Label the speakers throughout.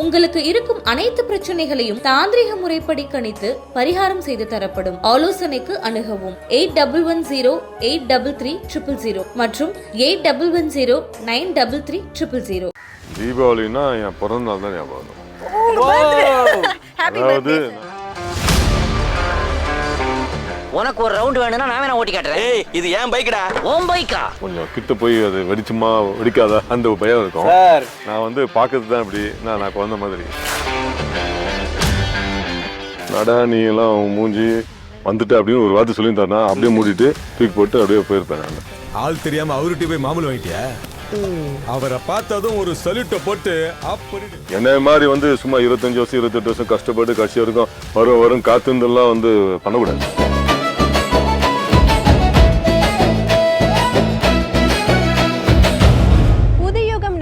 Speaker 1: உங்களுக்கு இருக்கும் அனைத்து பிரச்சனைகளையும் தாந்திரிக முறைப்படி கணித்து பரிகாரம் செய்து தரப்படும். ஆலோசனைக்கு அணுகவும் 81083300 மற்றும் 81109330.
Speaker 2: தீபாவளினா என் பிறந்த நாள் தான் ஞாபகம்.
Speaker 3: உனக்கு ஒரு ரவுண்ட் வேணும்னா நான் வேணா ஓட்டி காட்டுறேன்.
Speaker 4: ஏய் இது ஏன் பைக்டா?
Speaker 3: ஓம் பைக்கா?
Speaker 2: கொஞ்சம் கிட்ட போய் அது வெடிச்சுமா வெடிக்காத அந்த பயம் இருக்கும். நான் வந்து பார்க்கறது தான் இப்படி நான் குழந்த மாதிரி. நடா நீ எல்லாம் மூஞ்சி வந்துட்டு அப்படின்னு ஒரு வார்த்தை சொல்லி தரேன், அப்படியே மூடிட்டு தூக்கி போட்டு அப்படியே போயிருப்பேன். நான்
Speaker 5: ஆள் தெரியாம அவர்கிட்ட போய் மாமூல் வாங்கிட்டியா? அவரை பார்த்ததும் ஒரு சல்யூட்டை போட்டு
Speaker 2: என்ன மாதிரி வந்து சும்மா 25 வருஷம் 28 வருஷம் கஷ்டப்பட்டு கட்சி வரைக்கும் வரும் காத்துலாம் வந்து பண்ணக்கூடாது.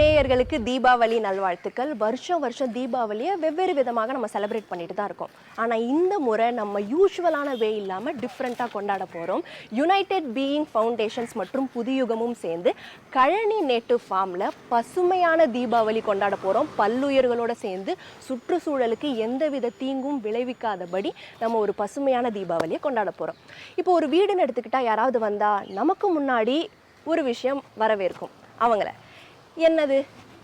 Speaker 6: நேயர்களுக்கு தீபாவளி நல்வாழ்த்துக்கள். வருஷம் தீபாவளியை வெவ்வேறு விதமாக நம்ம செலிப்ரேட் பண்ணிட்டு தான் இருக்கோம். ஆனால் இந்த முறை நம்ம யூஸ்வலான வே இல்லாமல் டிஃப்ரெண்ட்டாக கொண்டாட போகிறோம். யுனைடெட் பீயிங் ஃபவுண்டேஷன்ஸ் மற்றும் புதுயுகமும் சேர்ந்து கழனி நேட்டிவ் ஃபார்மில் பசுமையான தீபாவளி கொண்டாட போகிறோம். பல்லுயிர்களோடு சேர்ந்து சுற்றுச்சூழலுக்கு எந்தவித தீங்கும் விளைவிக்காதபடி நம்ம ஒரு பசுமையான தீபாவளியை கொண்டாட போகிறோம். இப்போ ஒரு வீடுன்னு எடுத்துக்கிட்டால் யாராவது வந்தால் நமக்கு முன்னாடி ஒரு விஷயம் வரவேற்கும். அவங்கள என்னது?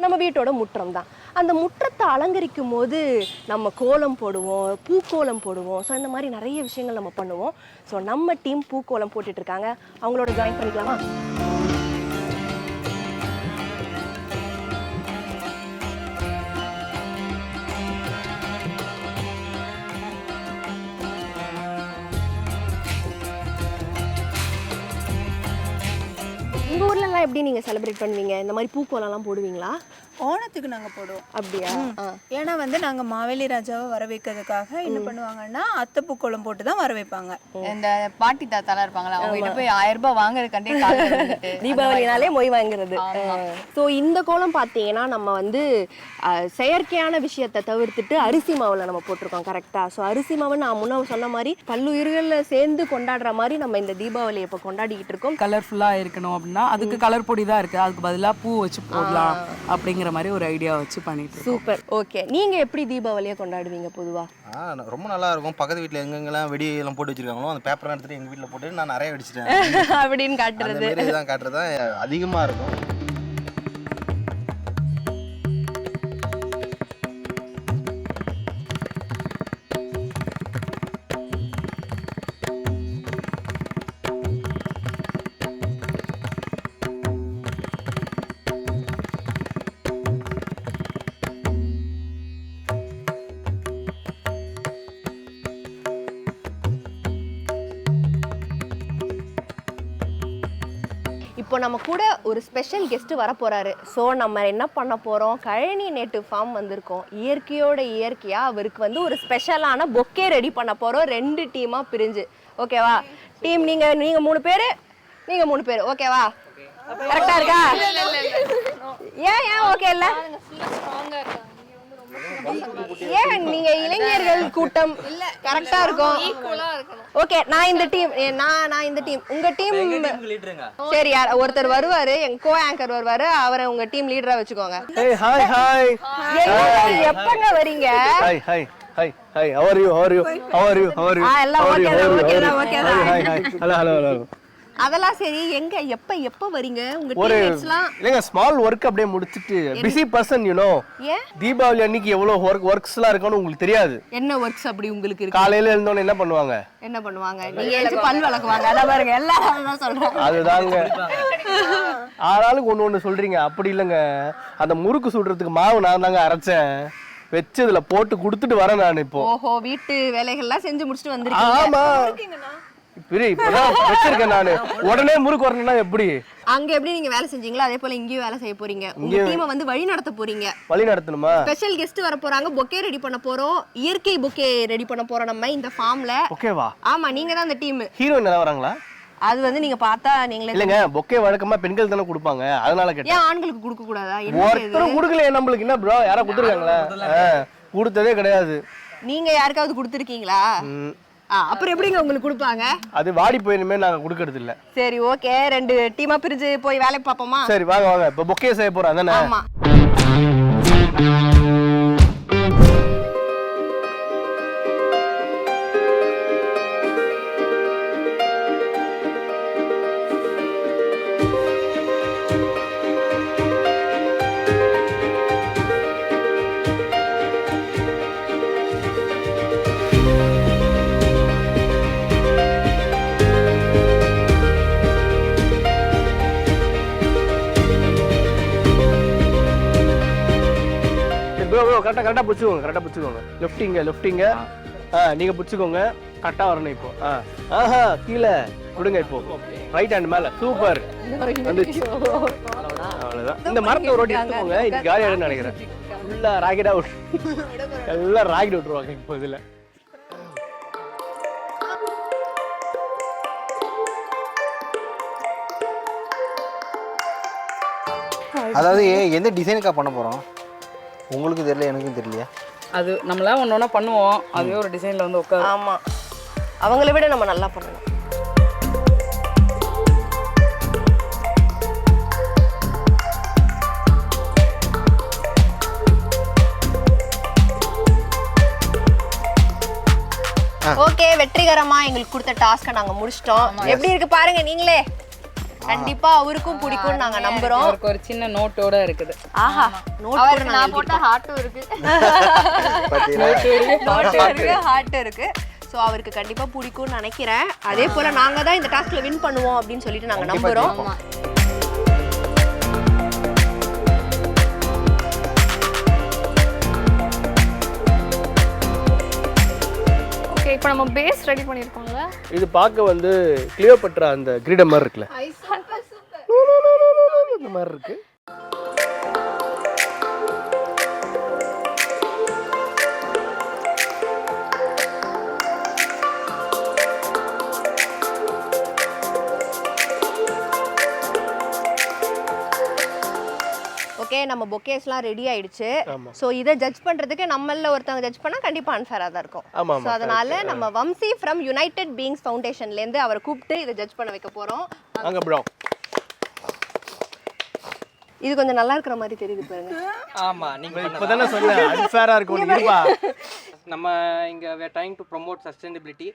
Speaker 6: நம்ம வீட்டோட முற்றம் தான். அந்த முற்றத்தை அலங்கரிக்கும் போது நம்ம கோலம் போடுவோம், பூக்கோலம் போடுவோம். ஸோ இந்த மாதிரி நிறைய விஷயங்கள் நம்ம பண்ணுவோம். ஸோ நம்ம டீம் பூக்கோலம் போட்டுட்ருக்காங்க, அவங்களோட ஜாயின் பண்ணிக்கலாமா? உங்கள் ஊர்லலாம் எப்படி நீங்கள் செலிப்ரேட் பண்ணுவீங்க? இந்த மாதிரி பூக்கோலம்லாம் போடுவீங்களா?
Speaker 7: ஓணத்துக்கு நாங்கள் போடுவோம்.
Speaker 6: அப்படியா?
Speaker 7: ஏன்னா வந்து நாங்கள் மாவேலி ராஜாவை வர வைக்கிறதுக்காக என்ன பண்ணுவாங்கன்னா அத்தை பூக்கோளம் போட்டு தான் வர வைப்பாங்க.
Speaker 8: இந்த பாட்டி தாத்தாலாம் இருப்பாங்களா, அவங்க கிட்ட போய் 1000 ரூபாய் வாங்குறதுக்காண்டே
Speaker 6: தீபாவளினாலே மொய் வாங்குறது. ஸோ இந்த கோலம் பார்த்தீங்கன்னா நம்ம வந்து செயற்கையான விஷயத்தை தவிர்த்துட்டு அரிசி மாவில் நம்ம போட்டிருக்கோம். கரெக்டாக? ஸோ அரிசி மாவு நான் முன்ன சொன்ன மாதிரி பல்லுயிர்களில் சேர்ந்து கொண்டாடுற மாதிரி நம்ம இந்த தீபாவளியை இப்போ கொண்டாடிக்கிட்டு இருக்கோம்.
Speaker 9: கலர்ஃபுல்லாக இருக்கணும் அப்படின்னா அதுக்கு கலர் பொடி தான் இருக்குது, அதுக்கு பதிலாக பூ வச்சு போடலாம் அப்படிங்கிற மாதிரி ஒரு ஐடியா வச்சு பண்ணிட்டு.
Speaker 6: சூப்பர். ஓகே, நீங்கள் எப்படி தீபாவளியை கொண்டாடுவீங்க பொதுவாக?
Speaker 4: ரொம்ப நல்லா இருக்கும். பக்கத்து வீட்டில் எங்கெங்கெல்லாம் வெடி எல்லாம் போட்டு வச்சிருக்காங்களோ அந்த பேப்பர்லாம் எடுத்துட்டு எங்கள் வீட்டில் போட்டு நான் நிறைய வெடிச்சிட்டேன்
Speaker 6: அப்படின்னு காட்டுறது.
Speaker 4: இதுதான் காட்டுறது தான் அதிகமாக இருக்கும்.
Speaker 6: இப்போ நம்ம கூட ஒரு ஸ்பெஷல் கெஸ்ட் வர போறாரு. ஸோ நம்ம என்ன பண்ண போறோம், கழனி நேட்டிவ் ஃபார்ம் வந்திருக்கோம். இயற்கையோட இயற்கையா அவருக்கு வந்து ஒரு ஸ்பெஷலான பொக்கே ரெடி பண்ண போறோம், 2 டீமா பிரிஞ்சு. ஓகேவா? டீம் நீங்க 3 பேரு, நீங்க 3 பேரு. ஓகேவா? கரெக்டா இருக்கா? ஏன் ஓகே இல்ல? ஏன் நீங்க இளைஞர்கள் கூட்டம் கரெக்டா இருக்கும். ஓகே, நான் இந்த டீம், நான் இந்த டீம். உங்க டீம் சரி, ஒருத்தர் வருவாரு, எங்க கோ ஆங்கர் வருவாரு, அவரை உங்க டீம் லீடரா வச்சுக்கோங்க. எப்பங்க வரீங்க?
Speaker 4: How are you?
Speaker 6: எல்லாம் ஓகே தான். அதெல்லாம் சரி, எங்க எப்ப வரீங்க? உங்க டீம்மேட்ஸ்லாம்
Speaker 4: இல்லங்க ஸ்மால் வர்க் அப்படியே முடிச்சிட்டு busy person you know. Deepavali அன்னைக்கு எவ்வளவு வர்க்ஸ்லாம் இருக்குன்னு உங்களுக்கு தெரியாது.
Speaker 6: என்ன வர்க்ஸ் அப்படி உங்களுக்கு இருக்கு?
Speaker 4: காலையில எழுந்தோனே என்ன பண்ணுவாங்க?
Speaker 6: நீங்க எழுந்து பல் விளக்குவாங்க. அத பாருங்க, எல்லாரும் தான் சொல்றாங்க.
Speaker 4: அதுதாங்க. ஆளாளுக்கு ஒண்ணு சொல்றீங்க. அப்படி இல்லங்க, அந்த முறுக்கு சுடுறதுக்கு மாவு நான் தாங்க அரைச்சேன், வெச்சதுல போட்டு குடுத்துட்டு வரேன் நான் இப்போ.
Speaker 6: ஓஹோ, வீட்டு வேலைகள்லாம் செஞ்சு முடிச்சிட்டு வந்திருக்கீங்க.
Speaker 4: ஆமா, வச்சிருக்கேன் நானு. உடனே முறுக்கு வரணும்னா எப்படி?
Speaker 6: அங்க எப்படி நீங்க வேலை செஞ்சீங்களோ அதே போல இங்கேயும் வேலை செய்ய போறீங்க. உங்க டீமை வந்து வழி நடத்த போறீங்க.
Speaker 4: வழி நடத்தணுமா?
Speaker 6: ஸ்பெஷல் கெஸ்ட் வர போறாங்க, பொக்கே ரெடி பண்ண போறோம், இயற்கை பொக்கே ரெடி பண்ண போறோம் நம்ம இந்த ஃபார்ம்ல.
Speaker 4: ஓகேவா?
Speaker 6: ஆமா, நீங்க தான் அந்த டீம்.
Speaker 4: ஹீரோயின் எல்லாம் வராங்களா?
Speaker 6: அது வந்து நீங்க பார்த்தா நீங்களே.
Speaker 4: இல்லங்க, பொக்கே வழக்கமா பெண்கள் தானே கொடுப்பாங்க, அதனால கேட்டேன்.
Speaker 6: ஏன் ஆண்களுக்கு கொடுக்க கூடாதா?
Speaker 4: ஒருத்தரும் கொடுக்கலையே நம்மளுக்கு. என்ன ப்ரோ, யாரா கொடுத்துருக்காங்களா? கொடுத்ததே கிடையாது.
Speaker 6: நீங்க யாருக்காவது கொடுத்துருக்கீங்களா? அப்புறம் எப்படிங்க உங்களுக்கு கொடுப்பாங்க?
Speaker 4: அது வாடி போயினுமே, நாங்க கொடுக்கறது இல்ல.
Speaker 6: சரி, ஓகே, 2 டீமா பிரிஞ்சு போய் வேலை பார்ப்போமா?
Speaker 4: சரி வாங்க. இப்ப பொக்கே செய்ய போறோம் அதானே?
Speaker 6: ஆமா.
Speaker 4: கரெக்டா பிடிச்சிக்கோங்க லெஃப்டிங்க நீங்க பிடிச்சிக்கோங்க கரெக்டா வரணும் இப்போ ஆஹா கீழே விடுங்க இப்போ ரைட் ஹேண்ட் மேல சூப்பர் வந்துச்சு அவ்வளவுதான் இந்த மரத்தை ஒரு வாட்டி எடுத்துக்கோங்க இது காலியாடுன்னு நினைக்கிறேன் ஃபுல்லா ராக்கெட்டா எல்லாம் ராக்கெட் விட்டுருவாங்க இப்போ இதுல
Speaker 10: அதாவது எந்த டிசைனுக்கா பண்ண போறோம் உங்களுக்கு தெரியல எனக்கும் தெரியலையா
Speaker 9: அது நம்மளாம் ஒன்று பண்ணுவோம் அதுவே ஒரு டிசைனில் வந்து உட்காரு.
Speaker 6: ஆமா அவங்கள விட நம்ம நல்லா பண்ணணும். ஓகே வெற்றிகரமா எங்களுக்கு கொடுத்த டாஸ்கை நாங்க முடிச்சிட்டோம். எப்படி இருக்கு பாருங்க நீங்களே. கண்டிப்பா அவருக்கும் பிடிக்கும் நாங்க நம்புறோம்.
Speaker 9: அவருக்கு ஒரு சின்ன நோட்டோட இருக்குது.
Speaker 6: ஆஹா நோட்
Speaker 8: நான் போட்ட ஹார்ட்டும் இருக்கு.
Speaker 6: ஹார்ட் இருக்கு. ஸோ அவருக்கு கண்டிப்பா பிடிக்கும்னு நினைக்கிறேன். அதே போல நாங்க தான் இந்த டாஸ்க்ல வின் பண்ணுவோம் அப்படின்னு சொல்லிட்டு நாங்க நம்புறோம்.
Speaker 8: ஓகே இப்போ நம்ம பேஸ் ரெடி பண்ணிருக்கோம்ல.
Speaker 4: இது பார்க்க வந்து கிளியோபட்ரா அந்த கிரீடம் மாதிரி இருக்குல்ல இந்த மாதிரி இருக்கு.
Speaker 6: ஓகே நம்ம பொக்கேஸ்லாம் ரெடி ஆயிடுச்சு. ஸோ இதை ஜட்ஜ் பண்றதுக்கு நம்மள ஒருத்தவங்க ஜட்ஜ் பண்ணா கண்டிப்பா அன்ஃபேரா தான் இருக்கும். ஸோ அதனால நம்ம வம்சி ஃப்ரம் யுனைடெட் பீயிங்ஸ் ஃபவுண்டேஷன்ல இருந்து அவரை கூப்பிட்டு இதை ஜட்ஜ் பண்ண வைக்க போறோம்.
Speaker 4: அங்க ப்ரோ
Speaker 6: இது கொஞ்சம் நல்லா இருக்கிற மாதிரி தெரியுது பாருங்க.
Speaker 11: ஆமா நீங்க
Speaker 4: இப்பதானே சொன்னேன் அன்ஃபேரா இருக்கும் இருப்பா.
Speaker 11: நம்ம இங்க we are trying to promote sustainability.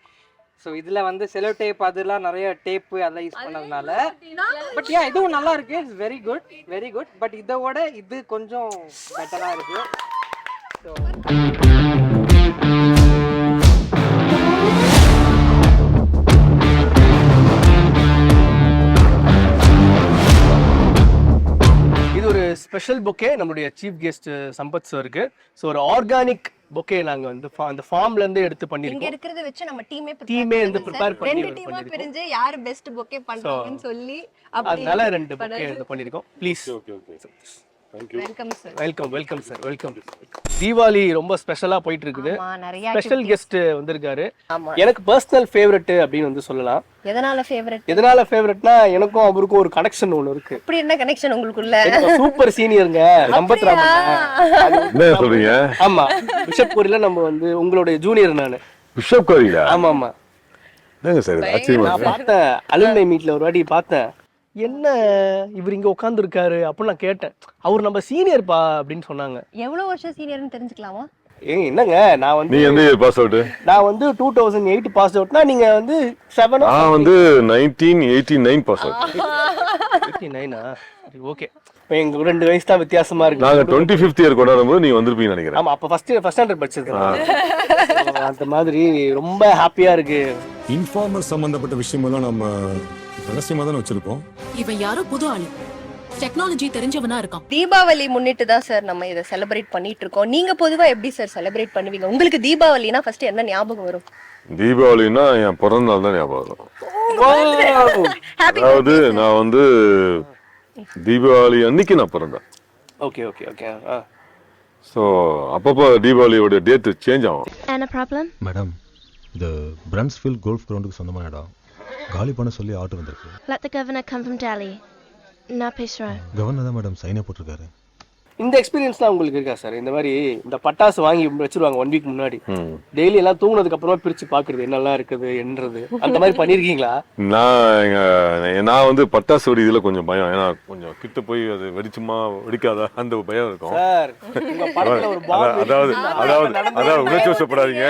Speaker 11: So இதில் வந்து செலோ டேப் அதெல்லாம் நிறைய டேப்பு அதெல்லாம் யூஸ் பண்ணதுனால பட் ஏன் இதுவும் நல்லா இருக்கு. இட்ஸ் வெரி குட் பட் இதோட இது கொஞ்சம் பெட்டராக இருக்கு.
Speaker 4: இது ஒரு ஸ்பெஷல் பொக்கே நம்மளுடைய சீஃப் கெஸ்ட் சம்பத் சாருக்கு. ஸோ ஒரு ஆர்கானிக் பொக்கே நாங்க வந்து அந்த ஃபார்ம்ல இருந்து எடுத்து
Speaker 6: இங்க
Speaker 4: பண்ணிருக்கோம்.
Speaker 6: இருக்கிறத வச்சு நம்ம
Speaker 4: டீமே வந்து ப்ரிப்பேர் பண்ணி
Speaker 6: ரெண்டு டீமா பிரிஞ்சு யார் பெஸ்ட் பொக்கே பண்றாங்கன்னு சொல்லி
Speaker 4: அதனால ரெண்டு பொக்கே எடுத்து பண்ணிருக்கோம். Please
Speaker 6: welcome sir.
Speaker 4: Welcome sir welcome. Deepavali ரொம்ப ஸ்பெஷலா போயிட்டு இருக்குது.
Speaker 6: நிறைய
Speaker 4: ஸ்பெஷல் கெஸ்ட் வந்திருக்காரு. எனக்கு பர்சனல் ஃபேவரட் அப்படின்னு வந்து சொல்லலாம்.
Speaker 6: எதனால
Speaker 4: ஃபேவரட்னா எனக்கும் அவருக்கும் ஒரு கனெக்ஷன் ஒன்னு இருக்கு.
Speaker 6: அப்படி என்ன கனெக்ஷன் உங்களுக்குள்ள?
Speaker 4: சூப்பர் சீனியருங்க நம்பத்ராமன்.
Speaker 2: என்ன சொல்றீங்க?
Speaker 4: ஆமா பிஷப் கோரியில நம்ம வந்து உங்களுடைய ஜூனியர் நானு.
Speaker 2: பிஷப் கோரியில?
Speaker 4: ஆமா ஆமா.
Speaker 2: என்னங்க சார் ஆச்சரியமா
Speaker 4: நான் பார்த்தேன் அலுமினை மீட்ல ஒரு வாட்டி பார்த்தேன். என்ன இவர் இங்க உட்கார்ந்து இருக்காரு அப்படின்னு நான் கேட்டேன். அவர் நம்ம சீனியர்ப்பா அப்படின்னு சொன்னாங்க.
Speaker 6: எவ்வளவு வருஷம் சீனியர்னு தெரிஞ்சுக்கலாமா?
Speaker 4: என்னங்க நான் வந்து
Speaker 2: நீ எந்த இயர் பாஸ் அவுட்?
Speaker 4: நான் வந்து 2008 பாஸ் அவுட்னா நீங்க வந்து 7
Speaker 2: நான் வந்து 1989 பாஸ் அவுட்.
Speaker 4: 89ஆ? ஓகே. இப்போ எங்க 2 வயசு தான் வித்தியாசமா இருக்கு.
Speaker 2: நாங்க 25th இயர் கொண்டாடும்போது நீ வந்திருப்பீங்க நினைக்கிறேன்.
Speaker 4: ஆமா அப்ப ஃபர்ஸ்ட் ஸ்டாண்டர்ட் படிச்சிருக்கேன். அந்த மாதிரி ரொம்ப ஹாப்பியா இருக்கு.
Speaker 5: இன்ஃபார்மல் சம்பந்தப்பட்ட விஷயமெல்லாம் நம்ம ரகசியமா தான் வச்சிருக்கோம்.
Speaker 12: இவன் யாரோ புது ஆளு, டெக்னாலஜி தெரிஞ்சவனா இருக்கான்.
Speaker 6: தீபாவளி முன்னிட்டு தான் சார் நம்ம இதை செலிப்ரேட் பண்ணிட்டு இருக்கோம். நீங்க பொதுவா எப்படி சார் செலிப்ரேட் பண்ணுவீங்க? உங்களுக்கு தீபாவளினா ஃபர்ஸ்ட் என்ன ஞாபகம் வரும்?
Speaker 2: தீபாவளினா என் பிறந்த நாள் தான் ஞாபகம் வரும். அதாவது நான் வந்து தீபாவளி அன்னைக்கு நான் பிறந்தேன்.
Speaker 4: Okay okay okay.
Speaker 2: ஸோ அப்பப்போ தீபாவளியோட டேட் சேஞ்ச் ஆகும்.
Speaker 12: என்ன ப்ராப்ளம்?
Speaker 5: மேடம் இந்த பிரன்ஸ்ஃபீல்ட் கோல்ஃப் கிரவுண்டுக்கு சொந்தமான இடம் காலி பண்ண சொல்லி ஆர்டர் வந்திருக்கு.
Speaker 12: Let the governor come from Delhi. நான் பேசுறேன்.
Speaker 5: கவர்னர் தான் மேடம் சைனை போட்டிருக்காரு.
Speaker 4: இந்த எக்ஸ்பீரியன்ஸ்லாம் உங்களுக்கு இருக்கா சார்? இந்த மாதிரி இந்த பட்டாசு வாங்கி வச்சிருவாங்க 1 வீக் முன்னாடி, டெய்லி எல்லாம் தூங்குனதுக்கு அப்புறமா பிரிச்சு பாக்குறது என்னெல்லாம் இருக்குது என்றது, அந்த மாதிரி பண்ணிருக்கீங்களா?
Speaker 2: நான் வந்து பட்டாசு வெடி இதுல கொஞ்சம் பயம். ஏன்னா கொஞ்சம் கிட்ட போய் அது வெடிச்சுமா வெடிக்காதா அந்த பயம் இருக்கும்
Speaker 4: சார்.
Speaker 2: அதாவது உணர்ச்சிவசப்படாதீங்க.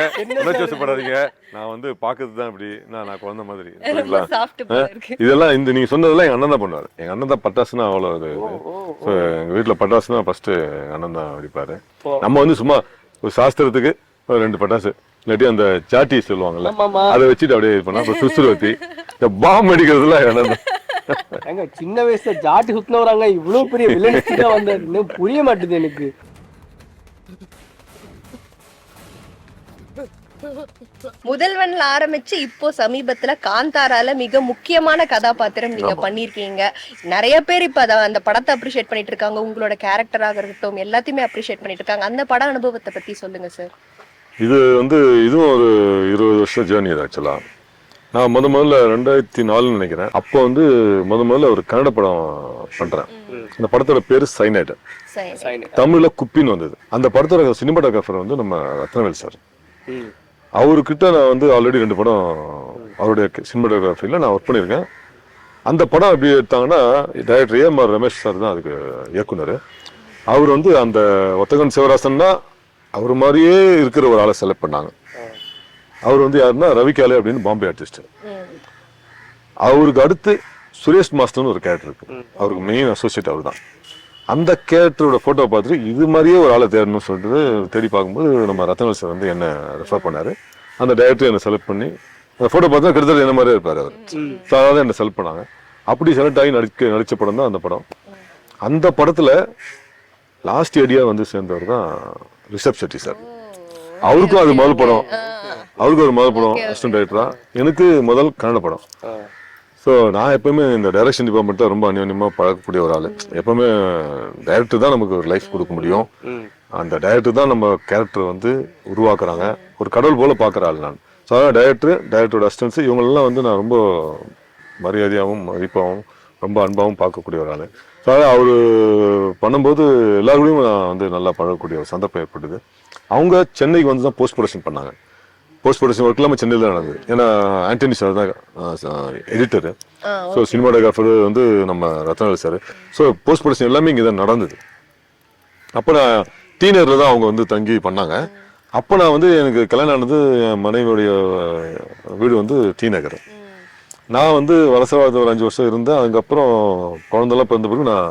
Speaker 2: நான் வந்து பாக்குறது தான் இப்படி நான் குழந்தை மாதிரி. இதெல்லாம் இந்த நீங்க சொன்னதெல்லாம் எங்க அண்ணன் தான் பண்ணுவாரு. எங்க அண்ணன் தான் பட்டாசுனா அவ்வளவு. எங்க வீட்டுல பட்டாசுனா ஃபர்ஸ்ட் எங்க அண்ணன் தான் வெடிப்பாரு. நம்ம வந்து சும்மா ஒரு சாஸ்திரத்துக்கு 2 பட்டாசு இல்லாட்டி அந்த சாட்டி சொல்லுவாங்கல்ல அதை வச்சுட்டு அப்படியே இது பண்ணா சுசுறுவத்தி இந்த பாம்பு அடிக்கிறதுலாம் எங்க அண்ணன் தான்.
Speaker 4: சின்ன வயசுல ஜாட்டி சுத்தினவராங்க இவ்வளவு பெரிய வில்லன் வந்தாரு. புரிய மாட்டேது எனக்கு.
Speaker 6: முதல்வன்ல ஆரம்பிச்சு இப்போ சமீபத்துல காந்தாரால மிக முக்கியமான கதாபாத்திரம் நீங்க பண்ணிருக்கீங்க. நிறைய பேர் இப்ப அந்த படத்தை அப்ரிஷியேட் பண்ணிட்டு இருக்காங்க. உங்களோட கேரக்டராக இருக்கட்டும் எல்லாத்தையுமே அப்ரிஷியேட் பண்ணிட்டு இருக்காங்க. அந்த பட அனுபவத்தை பத்தி சொல்லுங்க சார்.
Speaker 2: இது வந்து இதுவும் ஒரு 20 வருஷம் ஜேர்னி அது ஆக்சுவலா. நான் முதல்ல 2004 நினைக்கிறேன். அப்போ வந்து முதல்ல ஒரு கன்னட படம் பண்றேன். அந்த படத்தோட பேரு சைனைட், தமிழ்ல குப்பின்னு வந்தது. அந்த படத்தோட சினிமாட்டோகிராஃபர் வந்து நம்ம ரத்னவேல் சார். அவர்கிட்ட நான் வந்து ஆல்ரெடி 2 படம் அவருடைய சினிமாட்டோகிராஃபில நான் ஒர்க் பண்ணியிருக்கேன். அந்த படம் எப்படி எடுத்தாங்கன்னா டைரக்டர் ஏஎம்ஆர் ரமேஷ் சார் தான் அதுக்கு இயக்குனர். அவர் வந்து அந்த ஒத்தகன் சிவராசன் தான் அவர் மாதிரியே இருக்கிற ஒரு ஆளை செலக்ட் பண்ணாங்க. அவர் வந்து யாருன்னா ரவிகாலே அப்படின்னு பாம்பே ஆர்டிஸ்ட். அவருக்கு அடுத்து சுரேஷ் மாஸ்டர்னு ஒரு கேரக்டர் இருக்கு. அவருக்கு மெயின் அசோசியேட் அவர் தான். அந்த கேரக்டரோட போட்டோ பார்த்துட்டு இது மாதிரியே ஒரு ஆளை தேடணும்னு சொல்லிட்டு தேடி பார்க்கும்போது நம்ம ரத்னவேல் சார் வந்து என்ன ரெஃபர் பண்ணாரு. அந்த டைரக்டர் என்னை செலக்ட் பண்ணி அந்த போட்டோ பார்த்தா கிட்டத்தட்ட என்ன மாதிரியே இருப்பாரு அவர். அதாவது என்னை செலக்ட் பண்ணாங்க. அப்படி செலக்ட் ஆகி நடிச்ச படம் தான் அந்த படம். அந்த படத்துல லாஸ்ட் ஏடியா வந்து சேர்ந்தவர் தான் ரிஷப் செட்டி சார். அவருக்கும் அது முதல் படம். அவருக்கு ஒரு முதல் படம் அசிஸ்டன்ட் டைரக்டரா. எனக்கு முதல் கன்னட படம். ஸோ நான் எப்பவுமே இந்த டைரக்ஷன் டிபார்ட்மெண்ட்ல ரொம்ப அந்யோன்யமாக பழகக்கூடிய ஒரு ஆள். எப்பவுமே டைரக்டர் தான் நமக்கு ஒரு லைஃப் கொடுக்க முடியும். அந்த டைரக்டர் தான் நம்ம கேரக்டர் வந்து உருவாக்குறாங்க. ஒரு கடவுள் போல பார்க்குற ஆள் நான். ஸோ அதான் டைரக்டரோட அசிஸ்டன்ஸ் இவங்களெல்லாம் வந்து நான் ரொம்ப மரியாதையாகவும் மதிப்பாகவும் ரொம்ப அன்பாகவும் பார்க்கக்கூடிய ஒரு ஆள். ஸோ அதான் அவர் பண்ணும்போது எல்லாருக்கூடையும் நான் வந்து நல்லா பழகக்கூடிய ஒரு சந்தர்ப்பம் ஏற்பட்டது. அவங்க சென்னைக்கு வந்து தான் போஸ்ட் ப்ரொடக்ஷன் பண்ணாங்க. போஸ்ட் ப்ரொடக்ஷன் ஒர்க் எல்லாமே சென்னையில் தான் நடந்தது. ஏன்னா ஆண்டனி சார் தான் எடிட்டரு. ஸோ சினிமாட்டோகிராஃபர் வந்து நம்ம Rathnavel sir. So post production எல்லாமே இங்கே தான் நடந்தது. அப்போ நான் டீனரில் தான் அவங்க வந்து தங்கி பண்ணாங்க. அப்போ நான் வந்து எனக்கு கல்யாணம் ஆனது என் மனைவியுடைய வீடு வந்து டி நகர். நான் வந்து வலசவாதத்தில் ஒரு 5 வருஷம் இருந்தேன். அதுக்கப்புறம் குழந்தைலாம் பிறந்த பிறகு நான்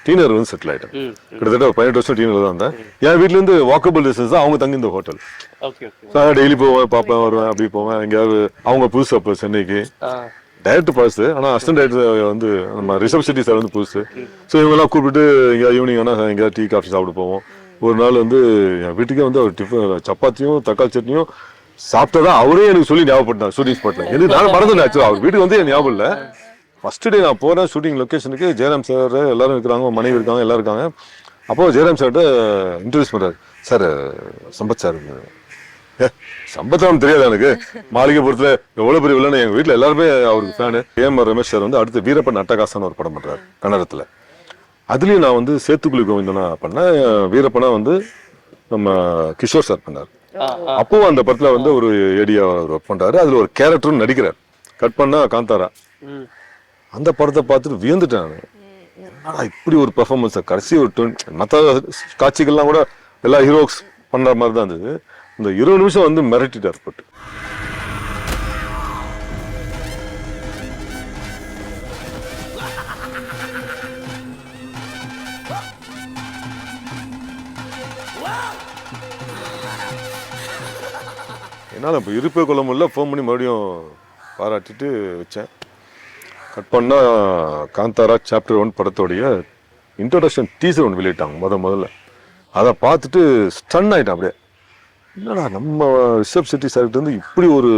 Speaker 2: டீனர் வந்து செட்டில் ஆகிட்டேன். கிட்டத்தட்ட 18 வருஷம் டீனர் தான் இருந்தேன். என் வீட்டிலேருந்து வாக்கபிள் டிஸ்டன்ஸ் தான் அவங்க தங்கி இந்த ஹோட்டல். டெய்லி போவேன், பார்ப்பேன், வருவேன், அப்படி போவேன். எங்கேயாவது அவங்க புதுசு அப்போ சென்னைக்கு டைரக்டர் பழசு. ஆனால் அசிஸ்டன்ட் டைரக்டர் வந்து நம்ம ரிஷப் செட்டி சார் வந்து புதுசு. ஸோ இவங்கெல்லாம் கூப்பிட்டு எங்கேயா ஈவினிங் ஆனால் எங்கேயாவது டீ காஃபி சாப்பிட போவோம். ஒரு நாள் வந்து என் வீட்டுக்கே வந்து அவர் டிஃபன் சப்பாத்தியும் தக்காளி சட்னியும் சாப்பிட்டதா அவரே எனக்கு சொல்லி ஞாபகப்பட்டார் ஷூட்டிங் ஸ்பாட்ல. எனக்கு நான் மறந்துட்டேன் ஆக்சுவலா. அவர் வீட்டுக்கு வந்து என் ஞாபகம் இல்லை. ஃபர்ஸ்ட் டே நான் போறேன் ஷூட்டிங் லொக்கேஷனுக்கு. ஜெயராம் சார் எல்லாரும் இருக்கிறாங்க, மனைவி இருக்காங்க, எல்லாரும் இருக்காங்க. அப்போ ஜெயராம் சார்கிட்ட இன்ட்ரடியூஸ் பண்றாரு. Sir Sampath sir. சம்பத்தாம் தெரியாது எனக்கு. மாளிகைபுரத்துல எவ்வளவு பெரிய வில்லன்னு எங்க வீட்டுல எல்லாருமே அவருக்கு ஃபேனு. ஏஎம்ஆர் ரமேஷ் சார் வந்து அடுத்து வீரப்பன் அட்டகாசன்னு ஒரு படம் பண்றாரு கன்னடத்துல. அதுலயும் நான் வந்து சேத்துக்குழி கோவிந்தனா பண்ணேன். வீரப்பனா வந்து நம்ம கிஷோர் சார் பண்ணார். அப்போ அந்த படத்துல வந்து ஒரு ஏடியா ஒர்க் பண்றாரு. அதுல ஒரு கேரக்டரும் நடிக்கிறார். கட் பண்ணா காந்தாரா. அந்த படத்தை பார்த்துட்டு வியந்துட்டேன். இப்படி ஒரு பெர்ஃபார்மன்ஸ் கடைசி ஒரு மற்ற காட்சிகள்லாம் கூட எல்லா ஹீரோஸ் பண்ற மாதிரி தான் இருந்தது. இந்த 20 நிமிஷம் வந்து மிரட்டிட்டார் பட்டு. என்னால் இப்போ இருப்பே கொள்ள முடியல. ஃபோன் பண்ணி மறுபடியும் பாராட்டிட்டு வச்சேன். கட் பண்ணால் காந்தாரா சாப்டர் 1 படத்தோடைய இன்ட்ரோடக்ஷன் டீசர் ஒன்று வெளியிட்டாங்க முதல்ல. அதை பார்த்துட்டு ஸ்டன் ஆகிட்டேன். அப்படியே என்னடா நம்ம ரிஷப் செட்டி சார்கிட்ட இருந்து இப்படி ஒரு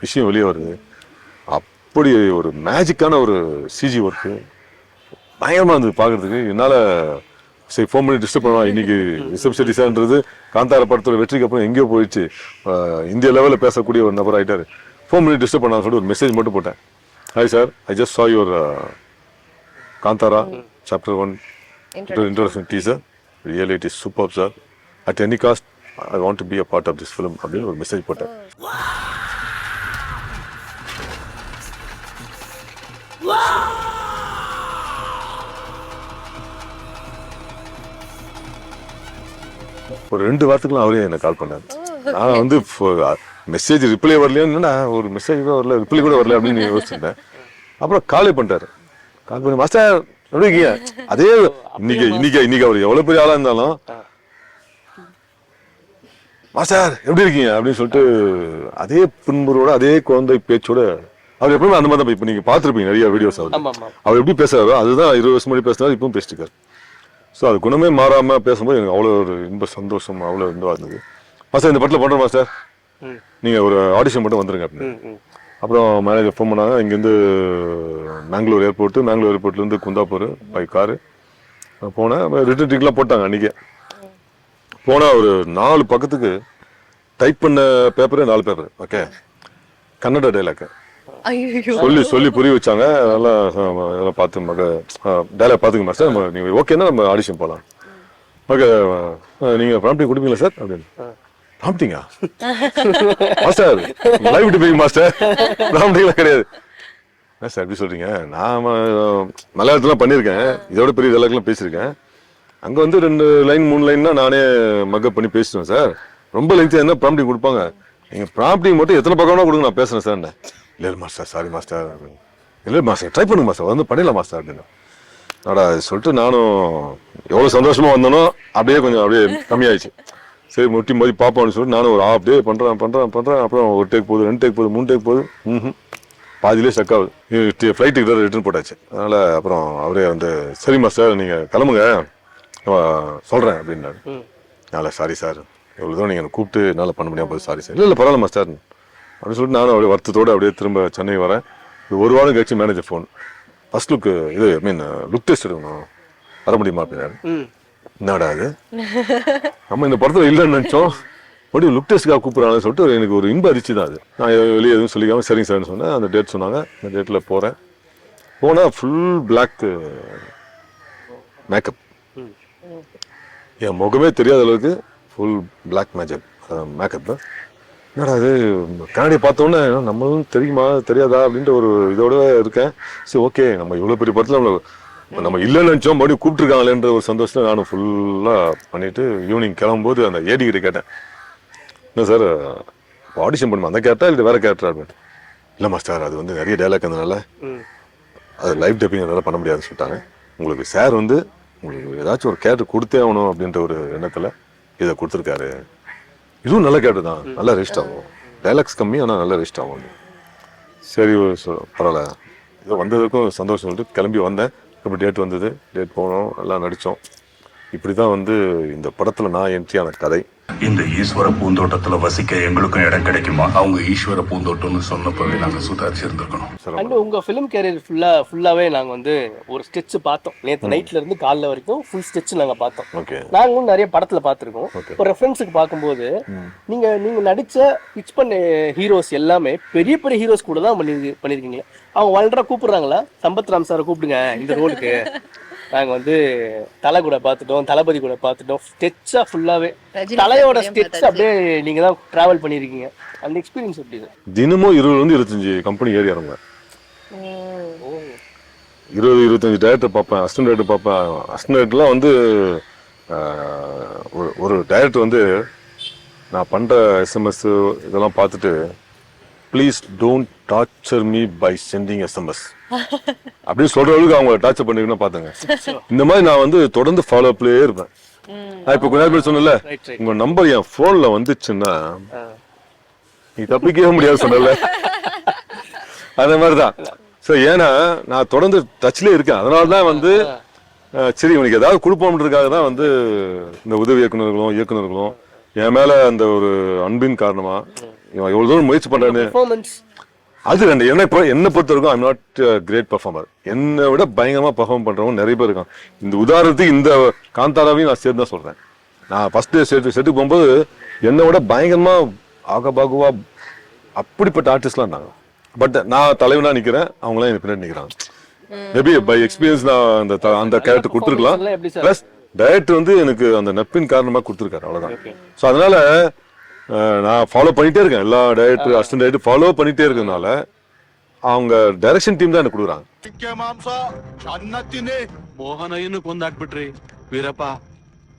Speaker 2: விஷயம் வெளியே வருது. அப்படி ஒரு மேஜிக்கான ஒரு சிஜி ஒர்க்கு பயங்கரமாக இருந்தது பார்க்குறதுக்கு. என்னால் சரி ஃபோன் பண்ணி டிஸ்டர்ப் பண்ணுவான். இன்னைக்கு ரிஷப் செட்டி சார்ன்றது காந்தாரா படத்தோட வெற்றிக்கு அப்புறம் எங்கேயோ போயிடுச்சு, இந்திய லெவலில் பேசக்கூடிய ஒரு நபர் ஆகிட்டாரு. ஃபோன் பண்ணி டிஸ்டர்ப் பண்ணான்னு சொல்லிட்டு ஒரு மெசேஜ் மட்டும் போட்டேன். Hi sir, I just saw your Kantara chapter 1 introduction teaser. Really it is superb sir. At any cost I want to be a part of this film அப்படின்னு ஒரு மெசேஜ் போட்டேன். ஒரு 2 வாரத்துக்குலாம் அவரே என்ன கால் பண்ணாரு. நான் வந்து மெசேஜ் ரிப்ளை வரலையா, ஒரு மெசேஜ் கூட வரல, ரிப்ளை கூட வரல அப்படின்னு யோசிச்சிருந்தேன். அப்புறம் காலே பண்ணிட்டாரு. கால் பண்ணி மாஸ்டர் எப்படி இருக்கீங்க. அதே இன்னைக்கு அவர் எவ்வளவு பெரிய ஆளா இருந்தாலும் மாஸ்டர் எப்படி இருக்கீங்க அப்படின்னு சொல்லிட்டு அதே புன்முறோட அதே குழந்தை பேச்சோட அவர் எப்பவுமே அந்த மாதிரி தான். இப்ப நீங்க பாத்துருப்பீங்க நிறைய வீடியோஸ். அவர் எப்படி பேசுறாரோ அதுதான் 20 வருஷம் முன்னாடி பேசுறாரு, இப்பவும் பேசிட்டு இருக்காரு. ஸோ அது குணமே மாறாமல் பேசும்போது எனக்கு அவ்வளோ ஒரு இன்ப சந்தோஷம், அவ்வளோ இன்பமாக இருந்தது. மாஸ்டர் இந்த படத்தில் பண்ணுறோம் மாஸ்டர், நீங்கள் ஒரு ஆடிஷன் மட்டும் வந்துருங்க அப்படின்னு. அப்புறம் மேனேஜர் ஃபோன் பண்ணாங்க, இங்கேருந்து மேங்களூர் ஏர்போர்ட்லேருந்து குந்தாப்பூர் பை காரு போனேன். ரிட்டன் டிக்கெட்லாம் போட்டாங்க அன்றைக்கே. போனால் ஒரு 4 பக்கத்துக்கு டைப் பண்ண பேப்பரே 4 பேப்பர். ஓகே, கன்னட டைலாக் சொல்லி புரிய வச்சாங்க. அதெல்லாம் பார்த்து டைலாக் பார்த்துக்க மாஸ்டர், நீங்கள் ஓகேன்னா நம்ம ஆடிஷன் போகலாம். ஓகே, நீங்கள் ப்ராம்ப்டிங் கொடுப்பீங்களா சார் அப்படின்னு. ப்ராம்ப்டிங்கா மாஸ்டர், லைவ் விட்டு போய் மாஸ்டர், ப்ராம்ப்டிங்லாம் கிடையாது. என்ன சார் எப்படி சொல்கிறீங்க? நான் மலையாளத்துலாம் பண்ணியிருக்கேன், இதோட பெரிய டைலாக்லாம் பேசியிருக்கேன். அங்கே வந்து 2 லைன் 3 லைன்னா நானே மக்கப் பண்ணி பேசிடுவேன் சார். ரொம்ப லெங்க்தியாக என்ன ப்ராம்ப்டிங் கொடுப்பாங்க, நீங்கள் ப்ராம்ப்டிங் மட்டும் எத்தனை பக்கம்னா கொடுங்க, நான் பேசுகிறேன் சார். என்ன இல்லை மாஸ்டர், சாரி மாஸ்டர். இல்லை மாஸ்டர், ட்ரை பண்ணுங்க மாஸ்டர், வந்து பண்ணிடலாம் மாஸ்டர் அப்படின்னு. நாடா சொல்லிட்டு நானும் எவ்வளோ சந்தோஷமாக வந்தனோ அப்படியே கொஞ்சம் அப்படியே கம்மியாயிடுச்சு. சரி முட்டி மோதி பார்ப்போம்னு சொல்லிட்டு நானும் ஒரு ஹாஃப் டே பண்ணுறேன். அப்புறம் ஒரு டேக் போகுது, 2 டேக் போகுது, 3 டேக் போகுது. பாதியிலே ஸ்டக் ஆகுது. ஃப்ளைட் டிக்கெட் ரிட்டர்ன் போட்டாச்சு. அதனால் அப்புறம் அவரே வந்து சரி மாஸ்டர் நீங்கள் கிளம்புங்க சொல்கிறேன் அப்படின்னாரு. அதனால் சாரி சார், எவ்வளோ தூரம் நீங்கள் கூப்பிட்டு என்னால் பண்ண முடியாமல் போகுது, சாரி சார். இல்லை பரவாயில்ல மாஸ்டர் அப்படின்னு சொல்லிட்டு நானும் அப்படியே வருத்தத்தோடு அப்படியே திரும்ப சென்னை வரேன். ஒரு வாரம் கழிச்சு மேனேஜர் ஃபோன், ஃபர்ஸ்ட் லுக் இது லுக் டெஸ்ட் எடுக்கணும், வர முடியுமா அப்படின்னாரு. என்னடா அது, நம்ம இந்த படத்தில் இல்லைன்னு நினச்சோம், மறுபடியும் லுக் டெஸ்ட்டுக்காக கூப்பிட்றாங்கன்னு சொல்லிட்டு எனக்கு ஒரு இன்ப அதிர்ச்சி தான் அது. நான் வெளியே எதுவும் சொல்லிக்காமல் சரிங்க சார்னு சொன்னேன். அந்த டேட் சொன்னாங்க, அந்த டேட்டில் போனால் ஃபுல் பிளாக் மேக்கப், என் முகமே தெரியாத அளவுக்கு ஃபுல் பிளாக் மேக்கப். என்னடா அது, கண்ணாடியை பார்த்தோன்னே நம்மளும் தெரியுமா தெரியாதா அப்படின்ற ஒரு இதோட இருக்கேன். சரி ஓகே, நம்ம இவ்வளோ பெரிய படத்தில் நம்ம இல்லைன்னு நினச்சோம், மறுபடியும் கூப்பிட்டுருக்காங்களேன்ற ஒரு சந்தோஷத்தில் நானும் ஃபுல்லாக பண்ணிவிட்டு ஈவினிங் கிளம்பும்போது அந்த ஏடிக்கிட்ட கேட்டேன், என்ன சார் ஆடிஷன் பண்ணுமா அந்த கேரக்டரா இல்லை வேறு கேரக்டரா அப்படின்னு. இல்லை மாஸ்டர், அது வந்து நிறைய டைலாக் இருந்ததுனால அது லைவ் டப்பிங் என்னால் பண்ண முடியாதுன்னு சொல்லிட்டாங்க. உங்களுக்கு சார் வந்து உங்களுக்கு ஏதாச்சும் ஒரு கேரக்டர் கொடுத்தே ஆகணும் அப்படின்ற ஒரு எண்ணத்தில் இதை கொடுத்துருக்காரு. இதுவும் நல்ல கேரக்டர் தான், நல்லா ரெஜிஸ்ட் ஆகும், டைலாக்ஸ் கம்மி ஆனால் நல்லா ரெஜிஸ்ட் ஆகும். சரி பரவாயில்ல, இது வந்ததுக்கும் சந்தோஷம் சொல்லிட்டு கிளம்பி வந்தேன். இப்போ டேட் வந்தது, டேட் போனோம், எல்லாம் நடித்தோம். இப்படி தான் வந்து இந்த படத்தில் நான் என்ட்ரியான கதை.
Speaker 13: இந்த ஈஸ்வர பூந்தோட்டத்துல வசிக்க எங்களுக்கும் இடம் கிடைக்குமா? அவங்க ஈஸ்வர பூந்தோட்டம்னு சொன்னப்பவே நாங்க சுதாரிச்சு இருந்திருக்கணும்.
Speaker 4: அண்ட் உங்க ஃபிலிம் கேரியர் ஃபுல்லாவே நாங்க வந்து ஒரு ஸ்டெச் பார்த்தோம். நேற்று நைட்ல இருந்து காலைல வரைக்கும் ஃபுல் ஸ்டெச் நாங்க பார்த்தோம். நாங்களும் நிறைய படத்துல பார்த்துருக்கோம். ஒரு ரெஃபரன்ஸுக்கு பார்க்கும்போது நீங்க நடிச்ச பிச் பண்ண ஹீரோஸ் எல்லாமே பெரிய பெரிய ஹீரோஸ் கூட தான் பண்ணிருக்கீங்க. அவங்க வளர கூப்பிடுறாங்களா, சம்பத் ராம் சாரை கூப்பிடுங்க இந்த ரோலுக்கு, நாங்கள் வந்து தலை கூட பார்த்துட்டோம், தளபதி கூட பார்த்துட்டோம், ஸ்டெச்சாக ஃபுல்லாகவே தலையோட ஸ்டெச் அப்படியே நீங்கள் தான் ட்ராவல் பண்ணியிருக்கீங்க. அந்த எக்ஸ்பீரியன்ஸ் எப்படி?
Speaker 2: தினமும் 20-25 கம்பெனி ஏறி இறங்குவேன். 20-25 டைரக்டர் பார்ப்பேன், அசிஸ்டன்ட் டைரக்டர் பார்ப்பேன். அசிஸ்டன்ட் டைரக்டர்லாம் வந்து ஒரு டைரக்டர் வந்து நான் பண்ணுற SMS இதெல்லாம் பார்த்துட்டு, please don't torture me by sending SMS அப்படின்னு சொல்ற அளவுக்கு அவங்க டார்ச்சர் பண்ணிருக்கணும் பாத்துங்க. இந்த மாதிரி நான் வந்து தொடர்ந்து ஃபாலோ அப்லயே இருப்பேன். நான் இப்ப கொஞ்ச நேரம் சொன்னல, உங்க நம்பர் என் போன்ல வந்துச்சுன்னா நீ தப்பிக்கவே முடியாது சொன்னல, அந்த மாதிரிதான். சோ ஏன்னா நான் தொடர்ந்து டச்லயே இருக்கேன். அதனாலதான் வந்து சரி உனக்கு ஏதாவது கொடுப்போம்ன்றதுக்காக தான் வந்து இந்த உதவி இயக்குநர்களும் என் மேல அந்த ஒரு அன்பின் காரணமா இவன் எவ்வளவு தூரம் முயற்சி பண்றான்னு. அது என்னை பொறுத்த வரைக்கும் ஐம் நாட் கிரேட் பர்ஃபார்மர். என்னை விட பயங்கரமா பர்ஃபார்ம் பண்றவங்க நிறைய பேர் இருக்காங்க. இந்த உதாரணத்துக்கு இந்த காந்தாராவையும் நான் சேர்த்து தான் சொல்றேன். நான் ஃபர்ஸ்ட் செட்டுக்கு போகும்போது என்னை விட பயங்கரமா ஆகபாகுவா அப்படிப்பட்ட ஆர்டிஸ்ட்லாம் இருந்தாங்க. பட் நான் தலைவனா நிக்கிறேன், அவங்களாம் எனக்கு பின்னாடி நிக்கிறாங்க. மேபி பை எக்ஸ்பீரியன்ஸ் நான் அந்த கேரக்டர் கொடுத்துருக்கலாம். பிளஸ் டைரக்டர் வந்து எனக்கு அந்த நட்பின் காரணமா கொடுத்துருக்காரு, அவ்வளவுதான். ஸோ அதனால நான் ஃபாலோ பண்ணிட்டே இருக்கேன். எல்லா டைரக்டர் அசிஸ்டன்ட் டைரக்டர் ஃபாலோ பண்ணிட்டே இருக்கனால அவங்க டைரக்ஷன் டீம் தான் எனக்கு கொடுக்குறாங்க.
Speaker 14: மோகனையன்னு கொண்டாட்பிட்ரி வீரப்பா,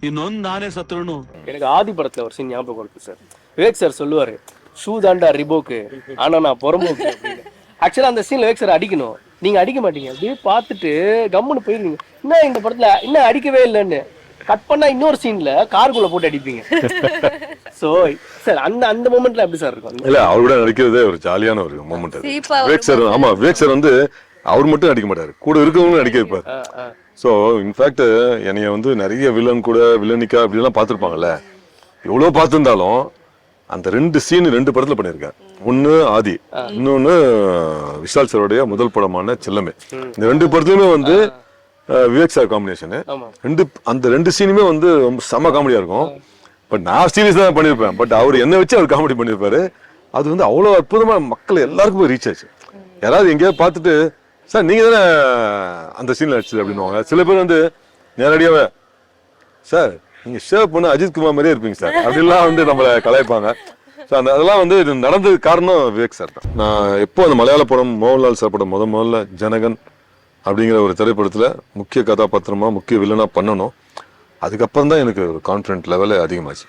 Speaker 14: இன்னொன்னு நானே சத்துருன்னு.
Speaker 4: எனக்கு ஆதி படத்துல ஒரு சீன் ஞாபகம் இருக்கு சார். விவேக் சார் சொல்லுவாரு, ஷூ தாண்டா ரிபோக்கு ஆனா நான் புறம்போக்கு அப்படின்னு. ஆக்சுவலா அந்த சீன்ல விவேக் சார் அடிக்கணும், நீங்க அடிக்க மாட்டீங்க, அப்படியே பார்த்துட்டு கம்முன்னு போயிருவீங்க. இன்னும் இந்த படத்துல இன்னும் அடிக்கவே இல்லைன்னு கட் பண்ணா இன்னொரு சீன்ல காருக்குள்ள போட்டு அடிப்பீங்க. சோ சார் அந்த மொமெண்ட்ல எப்படி சார் இருக்கும்?
Speaker 2: இல்ல அவரோட நடிக்கிறதே ஒரு ஜாலியான ஒரு மொமெண்ட் அது. விவேக் சார், ஆமா விவேக் சார் வந்து அவர் மட்டும் அடிக்க மாட்டாரு, கூட இருக்கவங்களும் அடிக்க வைப்பாரு. ஸோ இன்ஃபேக்ட் என்னைய வந்து நிறைய வில்லன் கூட வில்லனிக்கா அப்படிலாம் பார்த்துருப்பாங்கல்ல, எவ்வளோ பார்த்துருந்தாலும் அந்த 2 சீன் 2 படத்துல பண்ணியிருக்கேன். ஒன்று ஆதி, இன்னொன்று விஷால் சாரோடைய முதல் படமான செல்லமே. இந்த 2 படத்துலையுமே வந்து விவேக் சார் காம்பினேஷனு. அந்த 2 சீனுமே வந்து ரொம்ப செம்ம காமெடியாக இருக்கும். பட் நான் சீரியஸாக தான் பண்ணியிருப்பேன். பட் அவர் என்னை வச்சு அவர் காமெடி பண்ணியிருப்பாரு. அது வந்து அவ்வளோ அற்புதமாக மக்கள் எல்லாருக்கும் போய் ரீச் ஆச்சு. யாராவது எங்கேயாவது பார்த்துட்டு சார் நீங்கள் தானே அந்த சீனில் அடிச்சது அப்படின்னுவாங்க. சில பேர் வந்து நேரடியாகவே சார் நீங்கள் ஷேவ் பண்ண அஜித் குமார் மாதிரியே இருப்பீங்க சார் அப்படிலாம் வந்து நம்மளை கலாய்ப்பாங்க. ஸோ அதெல்லாம் வந்து இது நடந்தது காரணம் விவேக் சார் தான். நான் எப்போ அந்த மலையாள படம் மோகன்லால் சார் படம் முதல்ல ஜனகன் அப்படிங்கிற ஒரு திரைப்படத்தில் முக்கிய கதாபாத்திரமா முக்கிய வில்லனா பண்ணணும், அதுக்கப்புறம் தான் எனக்கு ஒரு கான்ஃபிடென்ட் லெவலே அதிகமாச்சு.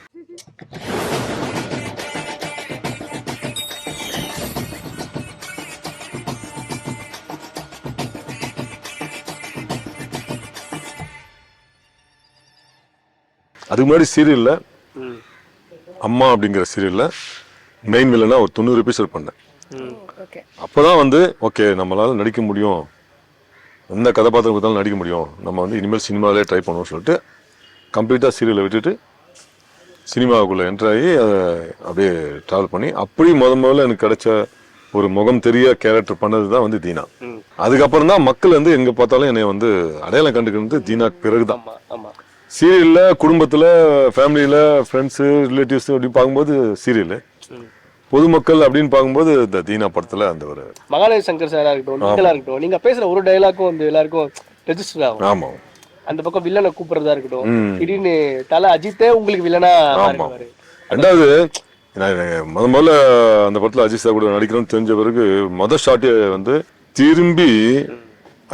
Speaker 2: அதுக்கு முன்னாடி சீரியல்ல அம்மா அப்படிங்கிற சீரியல்ல மெயின் வில்லனா ஒரு 90 எபிசோட் பண்ணேன். அப்போதான் வந்து ஓகே நம்மளால நடிக்க முடியும், எந்த கதாபாத்திரம் பார்த்தாலும் நடிக்க முடியும், நம்ம வந்து இனிமேல் சினிமாவிலே ட்ரை பண்ணுவோம் சொல்லிட்டு கம்ப்ளீட்டாக சீரியலை விட்டுட்டு சினிமாவுக்குள்ளே என்ட்ராகி அதை அப்படியே ட்ராவல் பண்ணி அப்படி முதல்ல எனக்கு கிடைச்ச ஒரு முகம் தெரிய கேரக்டர் பண்ணது தான் வந்து தீனா. அதுக்கப்புறம் தான் மக்கள் வந்து எங்கே பார்த்தாலும் என்னை வந்து அடையாளம் கண்டுக்கிறது தீனாக்கு பிறகுதான். சீரியல்ல குடும்பத்துல ஃபேமிலியில ஃப்ரெண்ட்ஸு ரிலேட்டிவ்ஸ் அப்படி பார்க்கும்போது சீரியல், பொதுமக்கள் அப்படின்னு பார்க்கும்போது இந்த தீனா படத்துல அந்த ஒரு
Speaker 4: மகாநதி சங்கர் சாரா இருக்கட்டும், நீங்களா இருக்கட்டும், நீங்க பேசுற ஒரு டயலாக்கும் வந்து எல்லாருக்கும் ரெஜிஸ்டர் ஆகும்.
Speaker 2: ஆமா,
Speaker 4: அந்த பக்கம் வில்லனை கூப்பிடுறதா இருக்கட்டும், திடீர்னு தலை அஜித்தே உங்களுக்கு வில்லனா.
Speaker 2: ஆமா. ரெண்டாவது முதல்ல அந்த படத்துல அஜித் சார் கூட நடிக்கணும்னு தெரிஞ்ச பிறகு மொதல் ஷாட்டே வந்து திரும்பி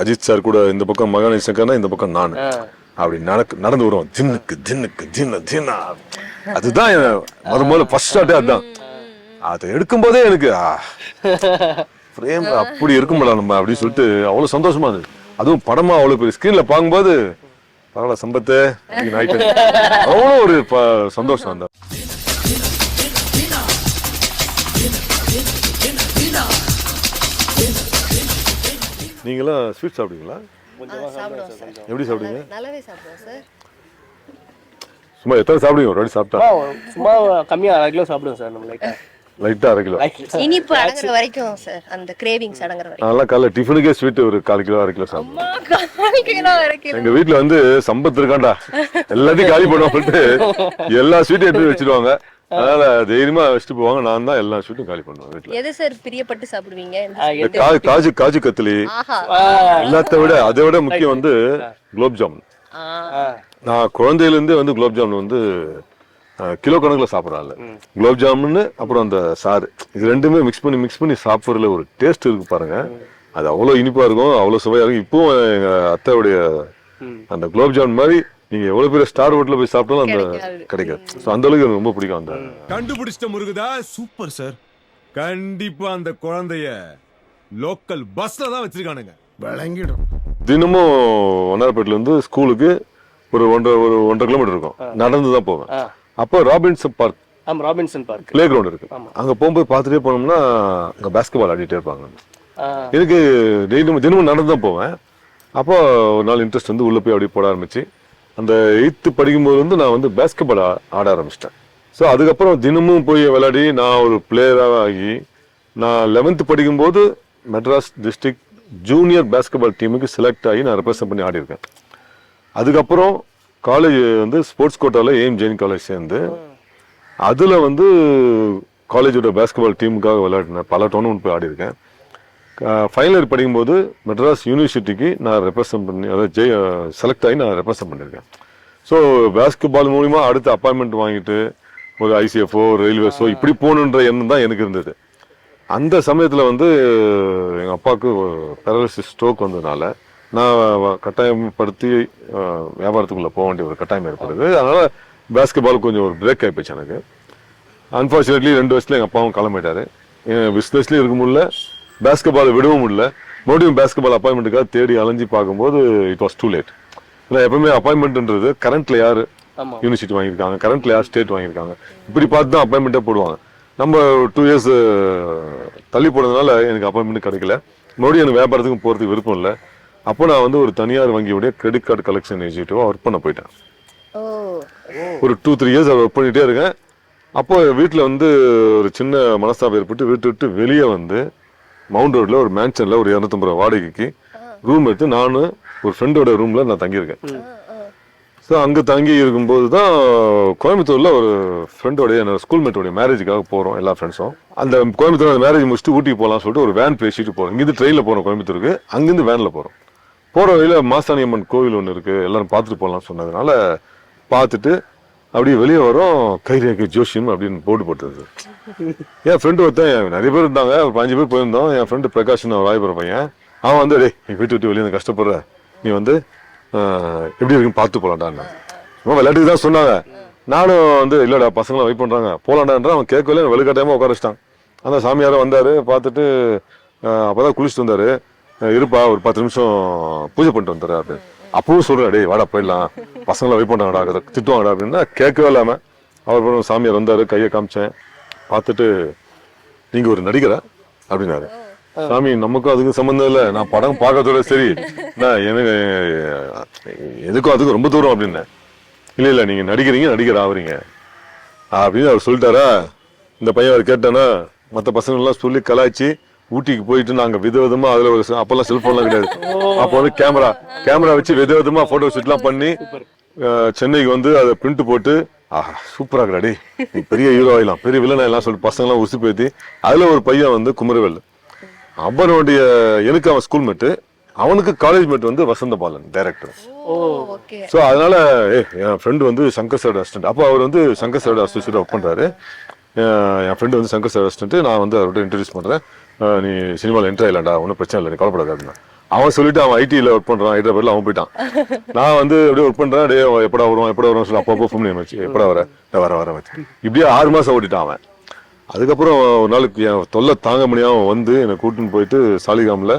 Speaker 2: அஜித் சார் கூட இந்த பக்கம் மகாநதி சங்கர்னா இந்த பக்கம் நான் அப்படி நடந்து வருவோம். ஜின்னுக்கு ஜின்னுக்கு ஜின்ன ஜின்னா, அதுதான் முதல்ல ஃபர்ஸ்ட் ஷாட்டே அதுதான். அதை எடுக்கும் போதே எனக்கு ஃப்ரேம் அப்படி இருக்கும்ல நம்ம அப்படின்னு சொல்லிட்டு அவ்வளவு சந்தோஷமா இருந்தது. அதுவும் படமா அவ்வளவு பெரிய ஸ்கிரீன்ல பார்க்கும்போது பரவாயில்ல சம்பத்து ஆயிட்டு அவ்வளோ ஒரு சந்தோஷம். அந்த நீங்களாம் ஸ்வீட் சாப்பிடுவீங்களா? எப்படி சாப்பிடுவீங்க?
Speaker 6: நல்லாவே சாப்பிடுவோம் சார்.
Speaker 2: சும்மா எத்தனை சாப்பிடுவீங்க ஒரு வாட்டி சாப்பிட்டா?
Speaker 4: சும்மா கம்மியா 1/2 கிலோ சாப்பிடுவோம் சார். நம்ம
Speaker 2: லைட்டா 1/2 கிலோ
Speaker 6: இனிப்பு அடங்குற வரைக்கும் சார், அந்த கிரேவிங்ஸ் அடங்குற வரைக்கும்.
Speaker 2: நல்லா காலைல டிஃபனுக்கே ஸ்வீட் ஒரு 1/4 கிலோ 1/2 கிலோ சாப்பிடுவோம். எங்க வீட்டுல வந்து சம்பத் இருக்காண்டா எல்லாத்தையும் காலி பண்ணுவாங்க, எல்லா ஸ்வீட்டும் எடுத்து வச்சிருவாங்க. அதனால தைரியமா வச்சுட்டு போவாங்க. நான் தான் எல்லா ஸ்வீட்டும் காலி பண்ணுவேன் வீட்டுல.
Speaker 6: எது சார் பிரியப்பட்டு சாப்பிடுவீங்க?
Speaker 2: காஜு கத்திலி, எல்லாத்த விட அதை விட முக்கியம் வந்து குலோப் ஜாமுன். நான் குழந்தையில இருந்தே வந்து குலோப் ஜாமுன் வந்து கிலோ கணக்குல சாப்பிடறாங்க. குலோப் ஜாமுன் அப்புறம் அந்த சாறு, இது ரெண்டுமே மிக்ஸ் பண்ணி சாப்பிட்றதுல ஒரு டேஸ்ட் இருக்கு பாருங்க. அது அவ்வளவு இனிப்பா இருக்கும், அவ்வளவு சுவையா இருக்கும். இப்போ எங்க அத்தையுடைய அந்த குலோப் ஜாமுன் மாதிரி நீங்க எவ்வளவு பெரிய ஸ்டார் ஹோட்டல்ல போய் சாப்பிட்டாலும் அந்த கிடைக்காது. சோ அந்த அளவுக்கு எனக்கு ரொம்ப பிடிக்கும். அந்த
Speaker 15: கண்டுபிடிச்சிட்ட முருகதா, சூப்பர் சார். கண்டிப்பா அந்த குழந்தைய லோக்கல் பஸ்ல தான் வச்சிருக்கானுங்க, விளங்கிடும்.
Speaker 2: தினமும் வண்ணாரப்பேட்டில இருந்து ஸ்கூலுக்கு ஒரு 1.5 கிலோமீட்டர் இருக்கும், நடந்து தான் போவேன். அப்போ ராபின்சன் பார்க், பிளே கிரவுண்ட் இருக்கு. அங்க போகும்போது பார்த்துட்டே போனோம்னா அங்க பாஸ்கெட் பால் ஆடிட்டே இருப்பாங்க. எனக்கு தினமும் நடந்து தான் போவேன். அப்போ ஒரு நாள் இன்ட்ரெஸ்ட் வந்து உள்ள போய் அப்படியே போட ஆரம்பிச்சு அந்த 8th படிக்கும்போது வந்து நான் வந்து பாஸ்கெட் பால் ஆட ஆரம்பிச்சிட்டேன். ஸோ அதுக்கப்புறம் தினமும் போய் விளையாடி நான் ஒரு பிளேயராக ஆகி நான் 11th படிக்கும்போது Madras district junior basketball டீமுக்கு செலக்ட் ஆகி நான் ரெப்ரசன்ட் பண்ணி ஆடி இருக்கேன். அதுக்கப்புறம் காலேஜ் வந்து ஸ்போர்ட்ஸ் கோட்டாவில் எய்ம் ஜெயின் காலேஜ் சேர்ந்து அதில் வந்து காலேஜோட பாஸ்கெட் பால் டீமுக்காக விளையாடினேன். பல டோர்னமெண்ட் போய் ஆடி இருக்கேன். ஃபைனல் இயர் படிக்கும்போது மெட்ராஸ் யூனிவர்சிட்டிக்கு நான் ரெப்ரசன்ட் பண்ணி அதாவது செலக்ட் ஆகி நான் ரெப்ரசன்ட் பண்ணியிருக்கேன். ஸோ பாஸ்கெட் பால் மூலிமா அடுத்த அப்பாயின்மெண்ட் வாங்கிட்டு ஒரு ஐசிஎஃப்ஓ ரயில்வேஸோ இப்படி போகணுன்ற எண்ணம் தான் எனக்கு இருந்தது. அந்த சமயத்தில் வந்து எங்கள் அப்பாவுக்கு பேரலிசிஸ் ஸ்ட்ரோக் வந்ததுனால நான் கட்டாயப்படுத்தி வியாபாரத்துக்குள்ளே போக வேண்டிய ஒரு கட்டாயம் ஏற்படுது. அதனால் பாஸ்கெட் பால் கொஞ்சம் ஒரு பிரேக் ஆகிப்போச்சு எனக்கு. அன்ஃபார்ச்சுனேட்லி 2 வருஷத்துல எங்கள் அப்பாவும் கிளம்பிட்டாரு. என் பிஸ்னஸ்லேயும் இருக்க முடியல, பாஸ்கெட் பால் விடவும் முடியல. மறுபடியும் பாஸ்கெட் பால் அப்பாயின்மெண்ட்டுக்காக தேடி அலைஞ்சி பார்க்கும்போது இட் வாஸ் டூ லேட். ஏன்னா எப்பவுமே அப்பாயின்மெண்ட்ன்றது கரண்ட்ல யார் யூனிவர்சிட்டி வாங்கியிருக்காங்க, கரண்ட்ல யார் ஸ்டேட் வாங்கியிருக்காங்க, இப்படி பார்த்து தான் அப்பாயின்மெண்ட்டே போடுவாங்க. நம்ம 2 இயர்ஸ் தள்ளி போனதுனால எனக்கு அப்பாயின்மெண்ட் கிடைக்கல. மறுபடியும் எனக்கு வியாபாரத்துக்கும் போகிறதுக்கு விருப்பம் இல்லை. அப்போ நான் வந்து ஒரு தனியார் வங்கியுடைய கிரெடிட் கார்டு கலெக்ஷன் எக்ஸிக்யூட்டிவாக ஒர்க் பண்ண போயிட்டேன். ஒரு 2-3 இயர்ஸ் ஒர்க் பண்ணிகிட்டே இருக்கேன். அப்போ வீட்டில் வந்து ஒரு சின்ன மனஸ்தாபம் ஏற்பட்டு வீட்டு விட்டு வெளியே வந்து மவுண்ட் ரோடில் ஒரு மேன்ஷனில் ஒரு 250 ரூபா வாடகைக்கு ரூம் எடுத்து நானும் ஒரு ஃப்ரெண்டோட ரூமில் நான் தங்கியிருக்கேன். ஸோ அங்கே தங்கி இருக்கும்போது தான் கோயம்புத்தூரில் ஒரு ஃப்ரெண்டோடைய என்னோட ஸ்கூல்மேட்டோடைய மேரேஜுக்காக போகிறோம் எல்லா ஃப்ரெண்ட்ஸும். அந்த கோயம்புத்தூர் அந்த மேரேஜ் முடிச்சுட்டு ஊட்டிக்கு போகலாம்னு சொல்லிட்டு ஒரு வேன் பேசிட்டு போகிறோம். இங்கேருந்து ட்ரெயினில் போகிறோம் கோயம்புத்தூருக்கு, அங்கேருந்து வேனில் போகிறோம். போகிற வழியில் மாசாணி அம்மன் கோவில் ஒன்று இருக்குது, எல்லாரும் பார்த்துட்டு போகலாம்னு சொன்னதுனால பார்த்துட்டு அப்படியே வெளியே வரோம். கைரேகை ஜோஷியம் அப்படின்னு போட்டு போட்டது. என் ஃப்ரெண்டு ஒருத்தன், நிறைய பேர் இருந்தாங்க, ஒரு 5 பேர் போயிருந்தோம். என் ஃப்ரெண்டு பிரகாஷ் ராயபுர பையன், அவன் வந்து டே நீ வீட்டு விட்டு வெளியே வந்து கஷ்டப்படுற, நீ வந்து எப்படி இருக்குன்னு பார்த்து போகலான்டான்னு விளையாட்டுக்கு தான் சொன்னாங்க. நானும் வந்து இல்லைடா பசங்களாம் வெயிட் பண்ணுறாங்க போகலான்டான்ற அவன் கேட்கல. வெளுக்காட்டாயமாக உட்கார வச்சிட்டான். அந்த சாமியாரை வந்தார், பார்த்துட்டு அப்போ தான் குளிச்சுட்டு வந்தார். இருப்பா ஒரு 10 நிமிஷம் பூஜை பண்ணிட்டு வந்துடுற அப்படின்னு. அப்பவும் சொல்கிறேன், டே வாடா போயிடலாம், பசங்களாம் வெயிட் பண்ணுறாங்கடா, திட்டுவாங்கடா அப்படின்னா கேட்கவே இல்லாமல் அவர் சாமியார் வந்தார், கையை காமிச்சேன். பார்த்துட்டு நீங்கள் ஒரு நடிகரா அப்படின்னாரு. சாமி நமக்கும் அதுக்கும் சம்மந்தம் இல்லை, நான் படம் பார்க்கறதோட சரி, நான் எனக்கு எதுக்கும் அதுக்கும் ரொம்ப தூரம் அப்படின்னேன். இல்லை இல்லை நீங்கள் நடிக்கிறீங்க, நடிகர் ஆகுறீங்க அப்படின்னு அவர் சொல்லிட்டாரா. இந்த பையன் அவர் கேட்டானா மற்ற பசங்கள்லாம் சொல்லி கலாய்ச்சி ஊட்டிக்கு போயிட்டு நாங்கள் விதவிதமாக அதில் ஒரு அப்போல்லாம் செல்ஃபோன்லாம் கிடையாது, அப்போ வந்து கேமரா வச்சு விதவிதமாக ஃபோட்டோ ஷூட்லாம் பண்ணி சென்னைக்கு வந்து அதை பிரிண்ட் போட்டு ஆஹா சூப்பராக இருக்கிறாடி, நீ பெரிய ஹீரோ ஆகலாம், பெரிய வில்லன் ஆகலாம் சொல்லிட்டு பசங்களாம் உசுப்பு பேத்தி. அதில் ஒரு பையன் வந்து குமரவேல், அவனுடைய எனக்கு அவன் ஸ்கூல்மேட்டு, அவனுக்கு காலேஜ் மேட் வந்து வசந்த பாலன் டைரக்டர். ஸோ அதனால என் ஃப்ரெண்டு வந்து சங்கர் சார் அசிஸ்டன்ட். அப்போ அவர் வந்து சங்கர் சார் அசோசியேட் ஒர்க் பண்ணுறாரு. என் ஃப்ரெண்டு வந்து சங்கர் சார் அசிஸ்டன்ட். நான் வந்து அவர்கிட்ட இன்ட்ரடியூஸ் பண்ணுறேன், நீ சினிமாவில் என்ட்ரி ஆகலாண்டா, ஒன்றும் பிரச்சனை இல்லை, நீ கவலைப்படாது அப்படின்னா. அவன் சொல்லிட்டு அவன் ஐடியில் ஒர்க் பண்ணுறான், ஹைதராபாத்தில் அவன் போயிட்டான். நான் வந்து அப்படியே ஒர்க் பண்ணுறேன், டே எப்படா வருவான் சொல்லி அப்பப்போ ஃபோன் பண்ணி வச்சு எப்படா வர வச்சு இப்படியே 6 மாதம் ஓட்டிட்டான் அவன். அதுக்கப்புறம் ஒரு நாளுக்கு என் தொல்லை தாங்க முடியாமல் வந்து என்னை கூட்டின்னு போயிட்டு சாலிகாமில்,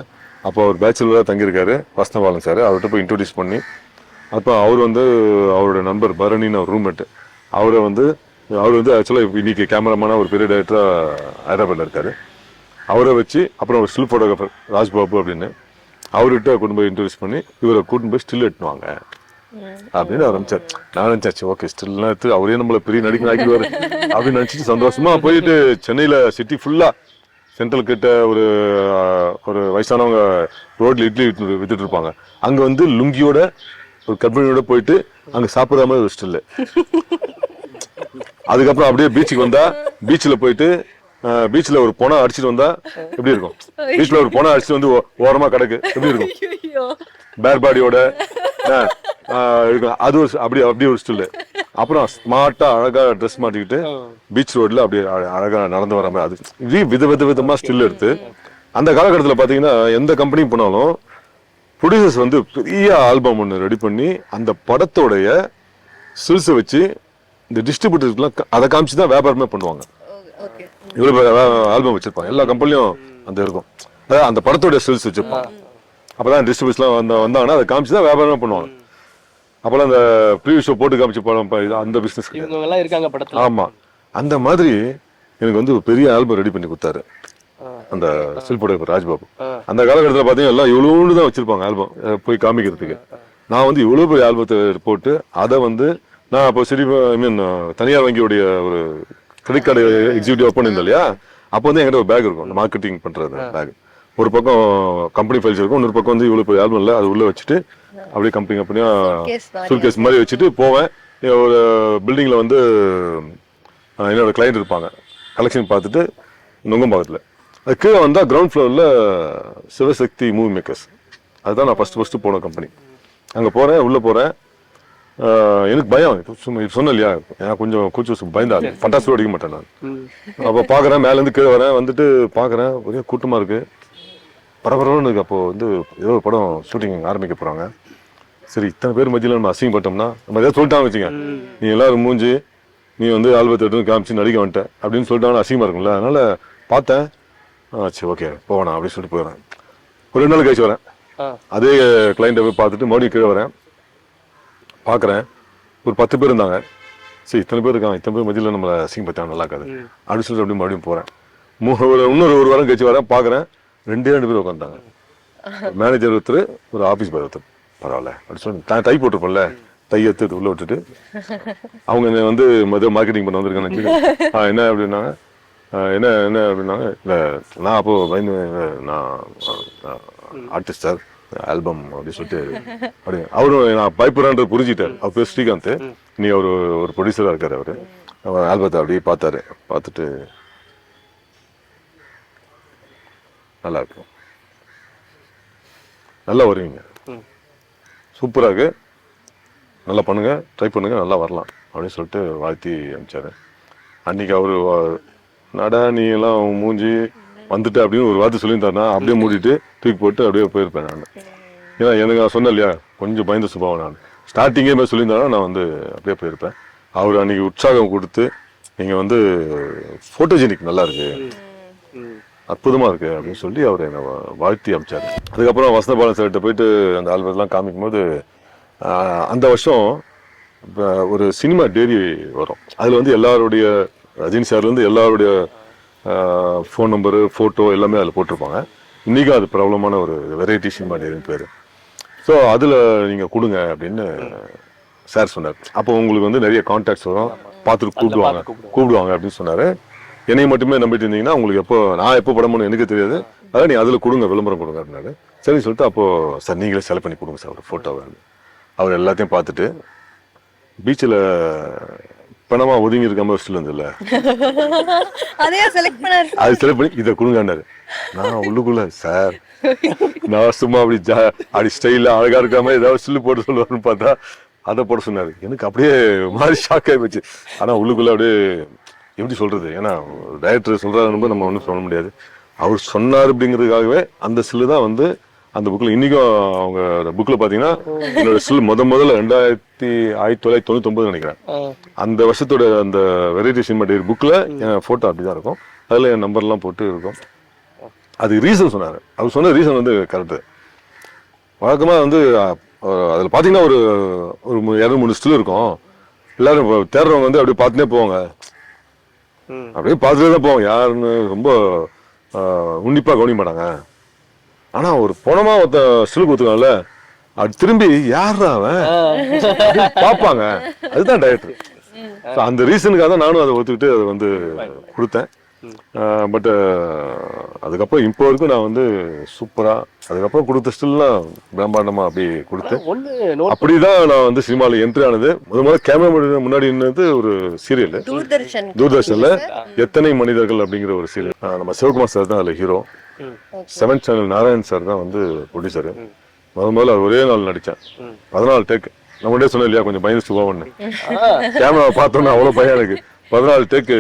Speaker 2: அப்போ அவர் பேச்சுலராக தங்கியிருக்காரு வசந்தபாலன் சார், அவர்கிட்ட போய் இன்ட்ரோடியூஸ் பண்ணி, அப்போ அவர் வந்து அவரோட நண்பர் பரணின்னு அவர் ரூம்மேட்டு, அவர் வந்து ஆக்சுவலாக இன்னைக்கு கேமராமேனாக ஒரு பெரிய டைரக்டராக ஹைதராபாத்தில் இருக்காரு. அவரை வச்சு அப்புறம் ஒரு ஸ்டில் ஃபோட்டோகிராஃபர் ராஜ்பாபு அப்படின்னு அவர்கிட்ட கூட்டு போய் இன்ட்ரோடியூஸ் பண்ணி இவரை கூட்டின்னு போய் ஸ்டில் எடுத்துவாங்க அப்படின்னு ஆரம்பிச்சார். நான் நினைச்சாச்சு ஓகே ஸ்டில்லாம் எடுத்து அவரே நம்மளை பெரிய நடிகை ஆக்கிடுவாரு அப்படின்னு நினைச்சிட்டு சந்தோஷமா போயிட்டு சென்னையில சிட்டி ஃபுல்லா சென்ட்ரல் கிட்ட ஒரு வயசானவங்க ரோட்ல இட்லி வித்துட்டு இருப்பாங்க, அங்க வந்து லுங்கியோட ஒரு கர்ப்பிணியோட போயிட்டு அங்க சாப்பிடாம மாதிரி ஒரு ஸ்டில். அதுக்கப்புறம் அப்படியே பீச்சுக்கு வந்தா பீச்சில் போயிட்டு பீச்சில் ஒரு பொணம் அடிச்சுட்டு வந்தா எப்படி இருக்கும், பீச்சில் ஒரு பொணம் அடிச்சுட்டு வந்து ஓரமா கிடக்கு எப்படி இருக்கும், பேர் பாடியோட இருக்கும். அது ஒரு அப்படி ஒரு ஸ்டில். அப்புறம் ஸ்மார்ட்டா அழகா ட்ரெஸ் மாட்டிக்கிட்டு பீச் ரோட்ல அப்படியே அழகா நடந்து வர மாதிரி அது இப்படி விதமா ஸ்டில் எடுத்து. அந்த காலகட்டத்தில் பாத்தீங்கன்னா எந்த கம்பெனிக்கு போனாலும் ப்ரொடியூசர்ஸ் வந்து பெரிய ஆல்பம் ஒன்று ரெடி பண்ணி அந்த படத்தோடைய ஸ்டில்ஸை வச்சு இந்த டிஸ்ட்ரிபியூட்டர்ஸ்லாம் அதை காமிச்சு தான் வியாபாரமே பண்ணுவாங்க. இவ்வளவு ஆல்பம் வச்சிருப்பாங்க, எல்லா கம்பெனியும் அந்த இருக்கும், அதாவது அந்த படத்தோடைய ஸ்டில்ஸ் வச்சிருப்பாங்க. அப்பதான் டிஸ்ட்ரிபியூட்டர்ஸ்லாம் வந்தாங்கன்னா அதை காமிச்சு தான் வியாபாரமே பண்ணுவாங்க. அப்பெல்லாம் அந்த ப்ரீவியூ ஷோ போட்டு காமிச்சு படம் அந்த பிசினஸ்
Speaker 4: இருக்காங்க படத்துல.
Speaker 2: ஆமா, அந்த மாதிரி எனக்கு வந்து பெரிய ஆல்பம் ரெடி பண்ணி கொடுத்தாரு அந்த ஸ்டில் போட்டோகிராஃபர் ராஜ்பாபு. அந்த காலகட்டத்தில் பார்த்தீங்கன்னா எல்லாம் இவ்வளோன்னு தான் வச்சிருப்பாங்க ஆல்பம் போய் காமிக்கிறதுக்கு. நான் வந்து இவ்வளோ பெரிய ஆல்பத்தை போட்டு அதை வந்து நான் அப்போ தனியார் வங்கியோடைய ஒரு கிரெடிட் கார்டு எக்ஸிக்யூட்டிவ் ஒர்க் பண்ணியிருந்தேன் இல்லையா, அப்போ வந்து என்கிட்ட ஒரு பேக் இருக்கும் மார்க்கெட்டிங் பண்றது பேக். ஒரு பக்கம் கம்பெனி ஃபைல்ஸ் இருக்கும், இன்னொரு பக்கம் வந்து இவ்வளோ பெரிய ஆல்பம் இல்லை, அது உள்ள வச்சுட்டு அப்படியே கம்பெனியா சூட்கேஸ் மாதிரி வச்சுட்டு போவேன். ஒரு பில்டிங்ல வந்து என்னோட கிளைண்ட் இருப்பாங்க, கலெக்ஷன் பார்த்துட்டு நுங்கம்பாக்கத்தில். அது கீழே வந்தால் கிரவுண்ட் ஃப்ளோரில் சிவசக்தி மூவி மேக்கர்ஸ், அதுதான் நான் ஃபர்ஸ்ட் போன கம்பெனி. அங்கே போகிறேன், உள்ளே போகிறேன், எனக்கு பயம். சொன்னேன் இல்லையா, எனக்கு கொஞ்சம் கூச்சு பயந்தா ஃபண்டாஸ்டிக் அடிக்க மாட்டேன் நான். அப்போ பார்க்குறேன், மேலேருந்து கீழே வரேன், வந்துட்டு பார்க்குறேன் ஒரே கூட்டமாக இருக்குது, பரபரன்னு இருக்குது. அப்போது வந்து ஏதோ ஒரு படம் ஷூட்டிங் ஆரம்பிக்க போகிறாங்க. சரி இத்தனை பேர் மத்தியில் நம்ம அசிங்கப்பட்டோம்னா நம்ம எதாவது சொல்லிட்டாங்க வச்சுங்க, நீ எல்லாரும் மூஞ்சி நீ வந்து ஆல்பத்தை எடுத்து காமிச்சு நடிக்க வந்துட்டேன் அப்படின்னு சொல்லிட்டாங்கன்னா அசிங்கமாக இருக்கும்ல. அதனால் பார்த்தேன், சரி ஓகே போவேண்ணா அப்படின்னு சொல்லிட்டு போயிடுறேன். ஒரு 2 நாள் கழிச்சு வரேன், அதே கிளைண்ட்டை போய் பார்த்துட்டு மறுபடியும் கீழே வரேன், பார்க்குறேன் ஒரு 10 பேர் இருந்தாங்க. சரி இத்தனை பேர் இருக்காங்க, இத்தனை பேர் மத்தியில் நம்மளை அசிங்கப்பட்டாங்க நல்லா இருக்காது அப்படின்னு சொல்லிட்டு அப்படியே மறுபடியும் போகிறேன். இன்னொரு 1 வாரம் கழிச்சு வரேன், பார்க்குறேன் 2 பேர் உட்காந்துட்டாங்க. மேனேஜர் ஒருத்தர், ஒரு ஆஃபீஸ் பாய் ஒருத்தர். பரவாயில்ல அப்படி சொல்லி டை போட்டிருப்போம்ல, டை எடுத்து உள்ள விட்டுட்டு அவங்க வந்து மார்க்கெட்டிங் பண்ண வந்திருக்காங்க. என்ன அப்படின்னாங்க, என்ன என்ன அப்படின்னாங்க, இல்லை நான் அப்போ பயந்து, நான் ஆர்டிஸ்ட் சார், ஆல்பம் அப்படின்னு சொல்லிட்டு அப்படி அவரும் நான் பயப்படுறான்றது புரிஞ்சுட்டார். அவர் பேர் ஸ்ரீகாந்த், நீ ஒரு ப்ரொடியூசராக இருக்காரு. அவர் ஆல்பத்தை அப்படியே பார்த்தாரு. பார்த்துட்டு நல்லா இருக்கும், நல்லா வருவீங்க, சூப்பராக இருக்கு, நல்லா பண்ணுங்க, ட்ரை பண்ணுங்க, நல்லா வரலாம் அப்படின்னு சொல்லிட்டு வாழ்த்தி அனுப்பிச்சாரு. அன்னைக்கு அவரு நடா நீ எல்லாம் மூஞ்சி வந்துட்டு அப்படின்னு ஒரு வார்த்தை சொல்லியிருந்தாருன்னா அப்படியே மூடிட்டு தூக்கி போட்டு அப்படியே போயிருப்பேன் நான். ஏன்னா எனக்கு நான் சொன்னேன் இல்லையா, கொஞ்சம் பயந்த சுபாவம். நான் ஸ்டார்டிங்கே மாதிரி சொல்லியிருந்தாலும் நான் வந்து அப்படியே போயிருப்பேன். அவர் அன்னைக்கு உற்சாகம் கொடுத்து, நீங்கள் வந்து ஃபோட்டோஜெனிக் நல்லா இருக்கு, அற்புதமா இருக்கு அப்படின்னு சொல்லி அவர் என்னை வாழ்த்தி அனுப்பிச்சாரு. அதுக்கப்புறம் வசந்தபாலன் சார்கிட்ட போயிட்டு அந்த ஆல்பத்தெல்லாம் காமிக்கும் போது, அந்த வருஷம் ஒரு சினிமா டேரி வரும். அதில் வந்து எல்லாருடைய, ரஜினி சார்லேருந்து எல்லாருடைய ஃபோன் நம்பரு, ஃபோட்டோ எல்லாமே அதில் போட்டிருப்பாங்க. இன்றைக்கும் அது பிரபலமான ஒரு வெரைட்டி சினிமா டேரின்னு பேர். ஸோ அதில் நீங்கள் கொடுங்க அப்படின்னு சார் சொன்னார். அப்போ உங்களுக்கு வந்து நிறைய கான்டாக்ட்ஸ் வரும், பார்த்துட்டு கூப்பிடுவாங்க அப்படின்னு சொன்னார். என்னை மட்டுமே நம்பிட்டு இருந்தீங்கன்னா உங்களுக்கு நான் எப்போ படம் பண்ண எனக்கு தெரியாது, அதான் நீ அதில் கொடுங்க, விளம்பரம் கொடுங்க அப்படின்னாரு. சரி சொல்லிட்டு, அப்போது சார் நீங்களே செலக்ட் பண்ணி கொடுங்க சார் ஒரு ஃபோட்டோவை. அவர் எல்லாத்தையும் பார்த்துட்டு பீச்சில் பணமா ஒதுங்கி இருக்காம வச்சுட்டு இருந்ததுல, அது செலக்ட் பண்ணி இதை கொடுங்கன்னாரு. நான் உள்ளுக்குள்ள சார் நான் சும்மா அப்படி ஸ்டைல அழகா இருக்காம ஏதாவது சில்லு போட்டு சொல்லுவாருன்னு பார்த்தா அதை போட சொன்னாரு. எனக்கு அப்படியே மாதிரி ஷாக் ஆகி போச்சு. ஆனா உள்ளுக்குள்ள அப்படியே எப்படி சொல்றது, ஏன்னா டைரக்டர் சொல்றாரு நம்ம ஒன்றும் சொல்ல முடியாது. அவர் சொன்னார் அப்படிங்கிறதுக்காகவே அந்த சில்லு தான் வந்து அந்த புக்கில் இன்னைக்கும் அவங்க புக்கில் பார்த்தீங்கன்னா என்னோட சில்லு முதல்ல 1999 நினைக்கிறேன். அந்த வருஷத்தோட அந்த வெரைட்டி சினிமா டேரி புக்கில் என் ஃபோட்டோ அப்படி தான் இருக்கும். அதில் என் நம்பர்லாம் போட்டு இருக்கும். அது ரீசன் சொன்னார். அவர் சொன்ன ரீசன் வந்து கரெக்டு. வழக்கமாக வந்து அதில் பார்த்தீங்கன்னா ஒரு 2-3 ஸ்டில் இருக்கும். எல்லாரும் தேடுறவங்க வந்து அப்படியே பார்த்துட்டே போவாங்க, அப்படியே பார்த்துட்டே தான் போவாங்க. யாருன்னு ரொம்ப உன்னிப்பாக கவனிக்க மாட்டாங்க. ஆனா ஒரு பணமா ஒருத்த சிலுக்கு ஒத்துக்கான்ல, அது திரும்பி யாரா அவன் பார்ப்பாங்க. அதுதான் டைரக்டர். அந்த ரீசனுக்காக தான் நானும் அதை ஒத்துக்கிட்டு அதை வந்து கொடுத்தேன். பட் அதுக்கப்புறம் இப்போ வரைக்கும் நான் வந்து சூப்பரா அதுக்கப்புறம் கொடுத்த ஸ்டில்லாம் பிரம்மாண்டமா அப்படி கொடுத்தேன். அப்படிதான் நான் வந்து சினிமாவில் என்ட்ரி ஆனது. முதல்ல கேமரா முன்னாடி நின்னது ஒரு சீரியல் தூர்தர்ஷன்ல எத்தனை மனிதர்கள் அப்படிங்கிற ஒரு சீரியல். நம்ம சிவகுமார் சார் தான் அதுல hero. 7th channel Narayan sir தான் வந்து ப்ரொடியூசரு. முதல்ல ஒரே நாள் நடித்தேன். 14 டேக். நம்மளே சொன்னேன் இல்லையா, கொஞ்சம் பயந்து சுபாவன்னு. கேமரா பார்த்தோன்னா அவ்வளோ பையன் எனக்கு. 14 டேக்கு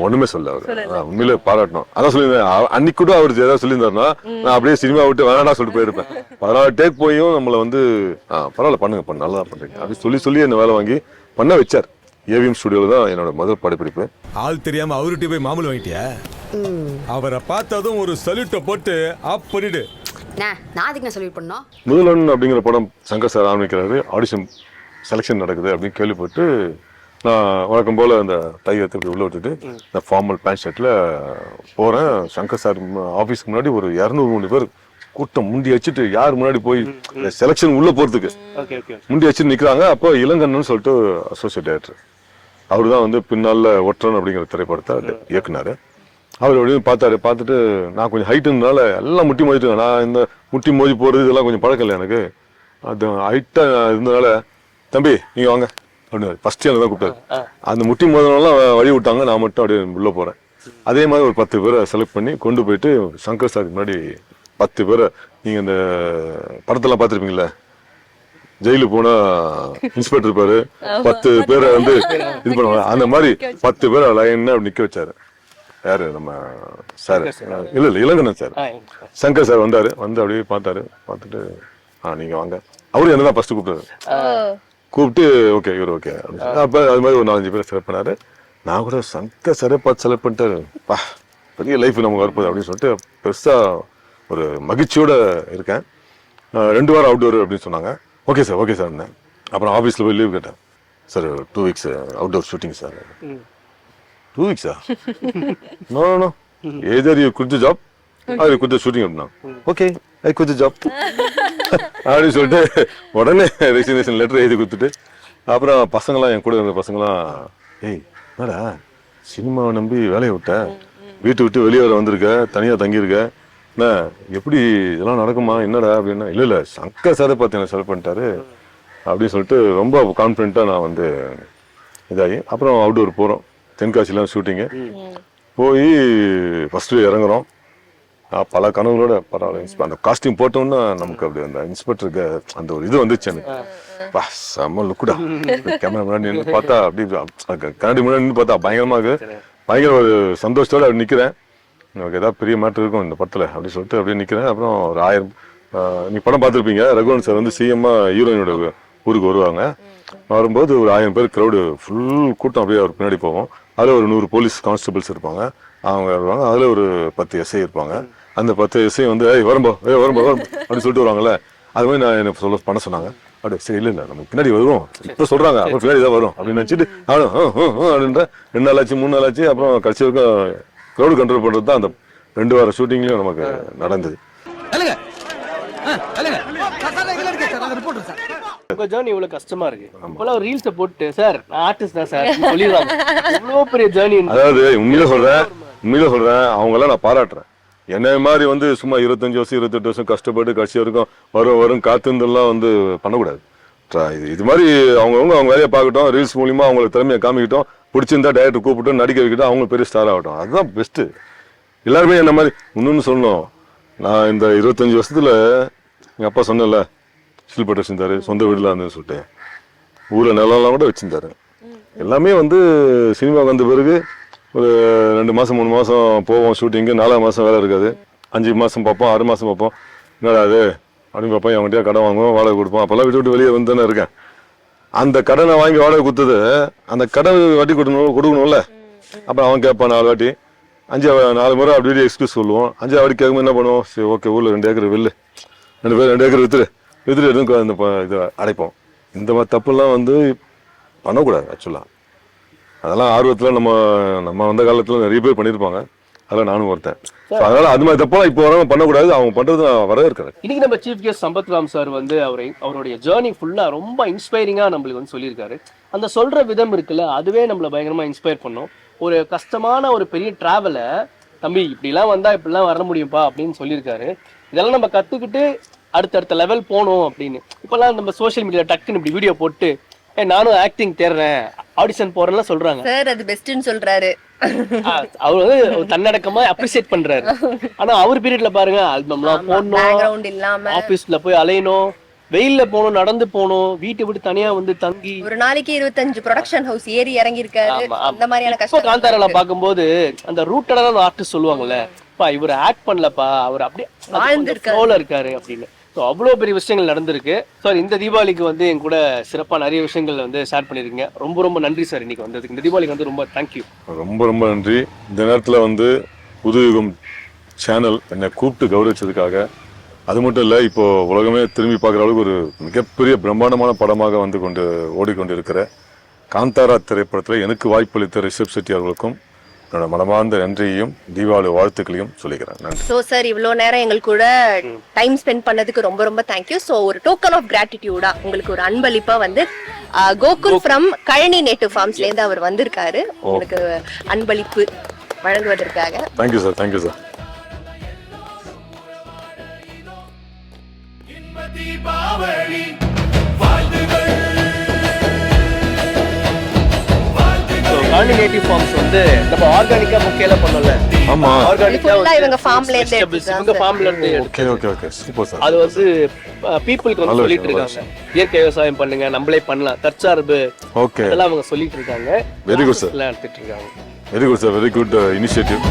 Speaker 2: ஒண்ணுமே சொல்ல அவரு. உண்மையிலே பாராட்டணும். அதான் சொல்லியிருந்தேன். அன்னைக்கு கூட அவர் ஏதாவது சொல்லியிருந்தாருன்னா நான் அப்படியே சினிமா விட்டு வேணாடா சொல்லிட்டு போயிருப்பேன். 14 டேக் போயும் நம்மளை வந்து பரவாயில்ல பண்ணுங்க, நல்லா பண்றீங்க அப்படி சொல்லி என்ன வேலை வாங்கி பண்ண வச்சார். ஏவிஎம் ஸ்டுடியோல தான் என்னோட முதல் படப்பிடிப்பு.
Speaker 15: ஆள் தெரியாம அவர்கிட்ட போய் மாமூல் வாங்கிட்டியா? அவரை பார்த்ததும் ஒரு சல்யூட்டை போட்டு ஆப் பண்ணிடு.
Speaker 8: நான் அதுக்கு நான் சல்யூட் பண்ணோம்.
Speaker 2: முதல்வன் அப்படிங்கிற படம் சங்கர் சார் ஆரம்பிக்கிறாரு. ஆடிஷன் செலெக்ஷன் நடக்குது அப்படின்னு கேள்விப்பட்டு நான் வழக்கம் போல அந்த டைகத்தை உள்ள விட்டுட்டு நான் ஃபார்மல் பேண்ட் ஷர்ட்ல போறேன். சங்கர் சார் ஆஃபீஸ்க்கு முன்னாடி ஒரு 200-300 பேர் கூட்டம் முண்டி வச்சுட்டு யார் முன்னாடி போய் செலெக்ஷன் உள்ள போறதுக்கு முண்டி வச்சுட்டு நிக்கிறாங்க. அப்போ இளங்கண்ணன் சொல்லிட்டு அசோசியேட் டைரக்டர், அவரு தான் வந்து பின்னால ஒற்றன் அப்படிங்கிற திரைப்படத்தை இயக்குனாரு. அவர் எப்படியும் பார்த்துட்டு நான் கொஞ்சம் ஹைட்டுனால எல்லாம் முட்டி மோதிட்டு, நான் இந்த முட்டி மோதி போறது இதெல்லாம் கொஞ்சம் பழக்கம் இல்லை எனக்கு. அது ஹைட்டா இருந்ததுனால தம்பி நீங்க வாங்க அப்படின்னு ஃபர்ஸ்ட் எனக்கு தான் கூப்பிட்டாரு. அந்த முட்டி மோதினாலாம் வழி விட்டாங்க. நான் மட்டும் அப்படியே உள்ள போறேன். அதே மாதிரி ஒரு 10 பேரை செலக்ட் பண்ணி கொண்டு போயிட்டு சங்கர் சாருக்கு முன்னாடி 10 பேரை, நீங்க இந்த படத்தெல்லாம் பார்த்துருப்பீங்களா, ஜெயிலு போனா இன்ஸ்பெக்டர் இருப்பாரு, 10 பேரை வந்து இது பண்ணுவாங்க. அந்த மாதிரி 10 பேரை லைன்னா அப்படி நிக்க வச்சாரு. யாரு நம்ம சார், இல்ல இளங்கண்ணன் சார். சங்கர் சார் வந்தாரு. வந்து அப்படியே பார்த்துட்டு நீங்க வாங்க. அவரு என்னதான் ஃபர்ஸ்ட் கூப்பிட்டு ஓகே இவர் ஓகே அப்ப அது மாதிரி ஒரு 4-5 பேரை செலக்ட் பண்ணாரு. நான் கூட சங்கர் சாரே பார்த்து செலக்ட் பண்ணிட்டாரு. பெரிய லைஃப் நமக்கு வரப்போகுது அப்படின்னு சொல்லிட்டு பெருசா ஒரு மகிழ்ச்சியோட இருக்கேன். 2 வாரம் அவுட்டோர் அப்படின்னு சொன்னாங்க. Okay sir. அப்புறம் ஆஃபீஸில் போய் லீவ் கேட்டேன். Sir 2 weeks outdoor shooting sir. 2 வீக்ஸா? No either you quit the job அவரு குத்த ஷூட்டிங் அப்படின்னா ஓகே ஐ குத்த ஜாப் அப்படின்னு சொல்லிட்டு உடனே ரெசிக்னேஷன் லெட்டர் எழுதி கொடுத்துட்டு அப்புறம் பசங்களாம் என் கூட இருந்த பசங்களாம் ஏய் என்னடா சினிமாவை நம்பி வேலையை விட்ட வீட்டை விட்டு வெளியே வர வந்திருக்க தனியாக தங்கியிருக்க என்ன எப்படி இதெல்லாம் நடக்குமா என்னடா அப்படின்னா இல்லை சங்கர் சாரை பார்த்து என்ன செலக்ட் பண்ணிட்டாரு அப்படின்னு சொல்லிட்டு ரொம்ப கான்ஃபிடென்ட்டாக நான் வந்து இதாகி அப்புறம் அவுட்டோர் போகிறோம். தென்காசிலாம் ஷூட்டிங்கு போய் ஃபஸ்ட்டு இறங்குறோம். பல கனவுகளோட பரவாயில்ல அந்த காஸ்டியூம் போட்டோம்னா நமக்கு அப்படி அந்த இன்ஸ்பெக்டருக்கு அந்த ஒரு இது வந்துச்சு எனக்கு செம்ம லுக்குடா. கேமரா முன்னாடி நின்று பார்த்தா அப்படி கண்ணாடி முன்னாடி நின்று பார்த்தா பயங்கரமா இருக்கு. பயங்கர ஒரு சந்தோஷத்தோட அப்படி நிற்கிறேன். எனக்கு ஏதாவது பெரிய மேட்டர் இருக்கும் இந்த படத்தில் அப்படின்னு சொல்லிட்டு அப்படியே நிற்கிறேன். அப்புறம் ஒரு 1000 நீ படம் பார்த்துருப்பீங்க. ரகுவரன் சார் வந்து சிஎம்மா ஹீரோயினோட ஊருக்கு வருவாங்க. வரும்போது ஒரு 1000 பேர் க்ரௌடு ஃபுல் கூட்டம் அப்படியே அவர் பின்னாடி போவோம். அதில் ஒரு 100 போலீஸ் கான்ஸ்டபிள்ஸ் இருப்பாங்க, அவங்க வருவாங்க. அதில் ஒரு 10 எஸ்ஐ இருப்பாங்க. அந்த 10 எஸ்ஐ வந்து வரும்போ அப்படின்னு சொல்லிட்டு வருவாங்கல்ல. அது மாதிரி நான் எனக்கு பண்ண சொன்னாங்க. அப்படியே சரி இல்லை நம்ம பின்னாடி வருவோம் இப்போ சொல்கிறாங்க அப்புறம் பின்னாடி தான் வரும் அப்படின்னு நினச்சிட்டு அப்படின்ற 2 நாள் ஆச்சு 3 நாள் ஆச்சு. அப்புறம் கடைசி வரைக்கும் க்ரௌடு கண்ட்ரோல் பண்ணுறது தான் அந்த 2 வார ஷூட்டிங்லேயும் நமக்கு நடந்தது.
Speaker 4: உங்க ஜர்னி இவ்வளவு கஷ்டமா இருக்கு. இப்பெல்லாம் ஒரு ரீல்ஸை போட்டு சார் நான் ஆர்டிஸ்ட் தான் சார் சொல்லிடுறாங்க. இவ்வளோ பெரிய ஜர்னி.
Speaker 2: அதாவது உண்மையில சொல்றேன் அவங்க எல்லாம் நான் பாராட்டுறேன். என்ன மாதிரி வந்து சும்மா 25 வருஷம் 28 வருஷம் கஷ்டப்பட்டு கடைசி வரைக்கும் வரும் காத்துலாம் வந்து பண்ணக்கூடாது. இது மாதிரி அவங்க வேலையை பார்க்கட்டும், ரீல்ஸ் மூலியமா அவங்களுக்கு திறமையை காமிக்கிட்டோம், பிடிச்சிருந்தா டைரக்டர் கூப்பிட்டு நடிக்க வைக்கிட்டோம், அவங்க பெரிய ஸ்டார் ஆகட்டும். அதுதான் பெஸ்ட்டு. எல்லாருமே என்ன மாதிரி இன்னொன்று சொல்லணும். நான் இந்த 25 வருஷத்துல எங்கள் அப்பா சொன்னல ஷில்பட்டு வச்சிருந்தாரு, சொந்த வீடுல இருந்தேன்னு சொல்லிட்டு ஊரில் நிலம்லாம் கூட வச்சிருந்தாரு. எல்லாமே வந்து சினிமாவுக்கு வந்த பிறகு ஒரு 2 மாதம் 3 மாதம் போவோம் ஷூட்டிங்கு, 4ஆம் மாதம் வேலை இருக்காது, 5 மாதம் பார்ப்போம், 6 மாதம் பார்ப்போம். என்னடா அது அப்படின்னு பார்ப்போம். அவங்ககிட்டயா கடன் வாங்குவோம், வாடகை கொடுப்போம். அப்போல்லாம் விட்டு வெளியே வந்து தானே இருக்கேன். அந்த கடனை வாங்கி வாடகை கொடுத்தது அந்த கடன் வட்டி கொடுக்கணும்ல. அப்புறம் அவன் கேட்பான் 4 வாட்டி 4 முறை அப்படி எக்ஸ்கியூஸ் சொல்லுவோம். 5ஆவது வாட்டி கேட்கும்போது என்ன பண்ணுவோம், சரி ஓகே ஊரில் 2 ஏக்கர் வெள்ளு 2 பேர் 2 ஏக்கர் வித்துட்டு எதுவும் அந்த இதை அடைப்போம். இந்த மாதிரி தப்புலாம் வந்து பண்ணக்கூடாது ஆக்சுவலாக. அதெல்லாம் ஆர்வத்தில் நம்ம வந்த காலத்தில் நிறைய பேர் பண்ணியிருப்பாங்க. அதெல்லாம் நானும் ஒருத்தன். அதனால அது மாதிரி தப்பெல்லாம் இப்போ வர பண்ணக்கூடாது. அவங்க பண்ணுறது வரவே இருக்காது.
Speaker 4: இன்னைக்கு நம்ம சீஃப் கெஸ்ட் சம்பத்ராம் சார் வந்து அவருடைய ஜேர்னி ஃபுல்லாக ரொம்ப இன்ஸ்பைரிங்காக நம்மளுக்கு வந்து சொல்லியிருக்காரு. அந்த சொல்கிற விதம் இருக்குல்ல, அதுவே நம்மளை பயங்கரமாக இன்ஸ்பயர் பண்ணும். ஒரு கஷ்டமான ஒரு பெரிய ட்ராவலை தம்பி இப்படிலாம் வந்தால் இப்படிலாம் வர முடியும்ப்பா அப்படின்னு சொல்லியிருக்காரு. இதெல்லாம் நம்ம கற்றுக்கிட்டு அடுத்தடுத்த லெவல் போகணும் அப்படின்னு. இப்போல்லாம் நம்ம சோஷியல் மீடியா டக்குன்னு இப்படி வீடியோ போட்டு நானும் ஆக்டிங் தேடுறேன் ஆடிஷன் போறேன்னு சொல்றாங்க.
Speaker 6: சார் அது பெஸ்ட்னு சொல்றாரு.
Speaker 4: அவர் வந்து தன்னடக்கமா அப்ரிசியேட் பண்றாரு. ஆனா அவர் பீரியட்ல பாருங்க ஆல்பம்லாம் போடணும், ஆபீஸ்ல போய் அலையணும், வெயில்ல போகணும், நடந்து போகணும், வீட்டை விட்டு தனியா வந்து தங்கி
Speaker 6: ஒரு நாளைக்கு 25 ப்ரொடக்ஷன் ஹவுஸ் ஏறி இறங்கி இருக்காரு. அந்த மாதிரியான கஷ்டம்
Speaker 4: காந்தாரால பாக்கும்போது அந்த ரூட்டடான ஆர்டிஸ்ட் சொல்லுவாங்கல்ல, பா இவர் ஆக்ட் பண்ணலப்பா, அவர் அப்படியே ஃப்ளோல இருக்காரு அப்படின்னு. ஸோ அவ்வளோ பெரிய விஷயங்கள் நடந்திருக்கு. சார் இந்த தீபாவளிக்கு வந்து என் கூட சிறப்பாக நிறைய விஷயங்கள் வந்து ஷேர் பண்ணியிருக்கீங்க. ரொம்ப ரொம்ப நன்றி சார் இன்னைக்கு வந்ததுக்கு. இந்த தீபாவளிக்கு வந்து ரொம்ப தேங்க்யூ.
Speaker 2: ரொம்ப ரொம்ப நன்றி. இந்த நேரத்தில் வந்து புதுயுகம் சேனல் என்னை கூப்பிட்டு கௌரவிச்சதுக்காக. அது மட்டும் இல்லை, இப்போ உலகமே திரும்பி பார்க்குற அளவுக்கு ஒரு மிகப்பெரிய பிரம்மாண்டமான படமாக வந்து ஓடிக்கொண்டு இருக்கிற காந்தாரா திரைப்படத்தில் எனக்கு வாய்ப்பளித்த ரிஷப் செட்டி அவர்களுக்கும் என்னோட மனமார்ந்த நன்றியையும் தீபாவளி வாழ்த்துக்களையும் சொல்லிக்கிறேன். நன்றி.
Speaker 6: ஸோ சார் இவ்வளோ நேரம் எங்களுக்கு கூட டைம் ஸ்பெண்ட் பண்ணதுக்கு ரொம்ப ரொம்ப தேங்க்யூ. ஸோ ஒரு டோக்கன் ஆஃப் கிராட்டிடியூடா உங்களுக்கு ஒரு அன்பளிப்பா வந்து கோகுல் ஃப்ரம் கழனி நேட்டிவ் ஃபார்ம்ஸ்லேருந்து அவர் வந்திருக்காரு உங்களுக்கு அன்பளிப்பு வழங்குவதற்காக.
Speaker 2: Thank you sir. Thank you sir.
Speaker 4: கழனி நேட்டிவ் ஃபார்ம்ஸ் வந்து நம்ம ஆர்கானிக்கா முக்கியல பண்ணல.
Speaker 2: ஆமா,
Speaker 4: ஆர்கானிக்கா
Speaker 6: இவங்க ஃபார்ம்ல இருந்து
Speaker 4: இவங்க ஃபார்ம்ல இருந்து
Speaker 2: ஓகே சூப்பர் சார்.
Speaker 4: அது வந்து பீப்புளுக்கு வந்து சொல்லிட்டு இருக்காங்க, இயற்கை விவசாயம் பண்ணுங்க, நம்மளே பண்ணலாம், தற்சார்பு
Speaker 2: ஓகே
Speaker 4: அதெல்லாம் அவங்க சொல்லிட்டு இருக்காங்க.
Speaker 2: Very good sir.
Speaker 4: எடுத்துட்டு இருக்காங்க.
Speaker 2: Very good sir. Very good initiative.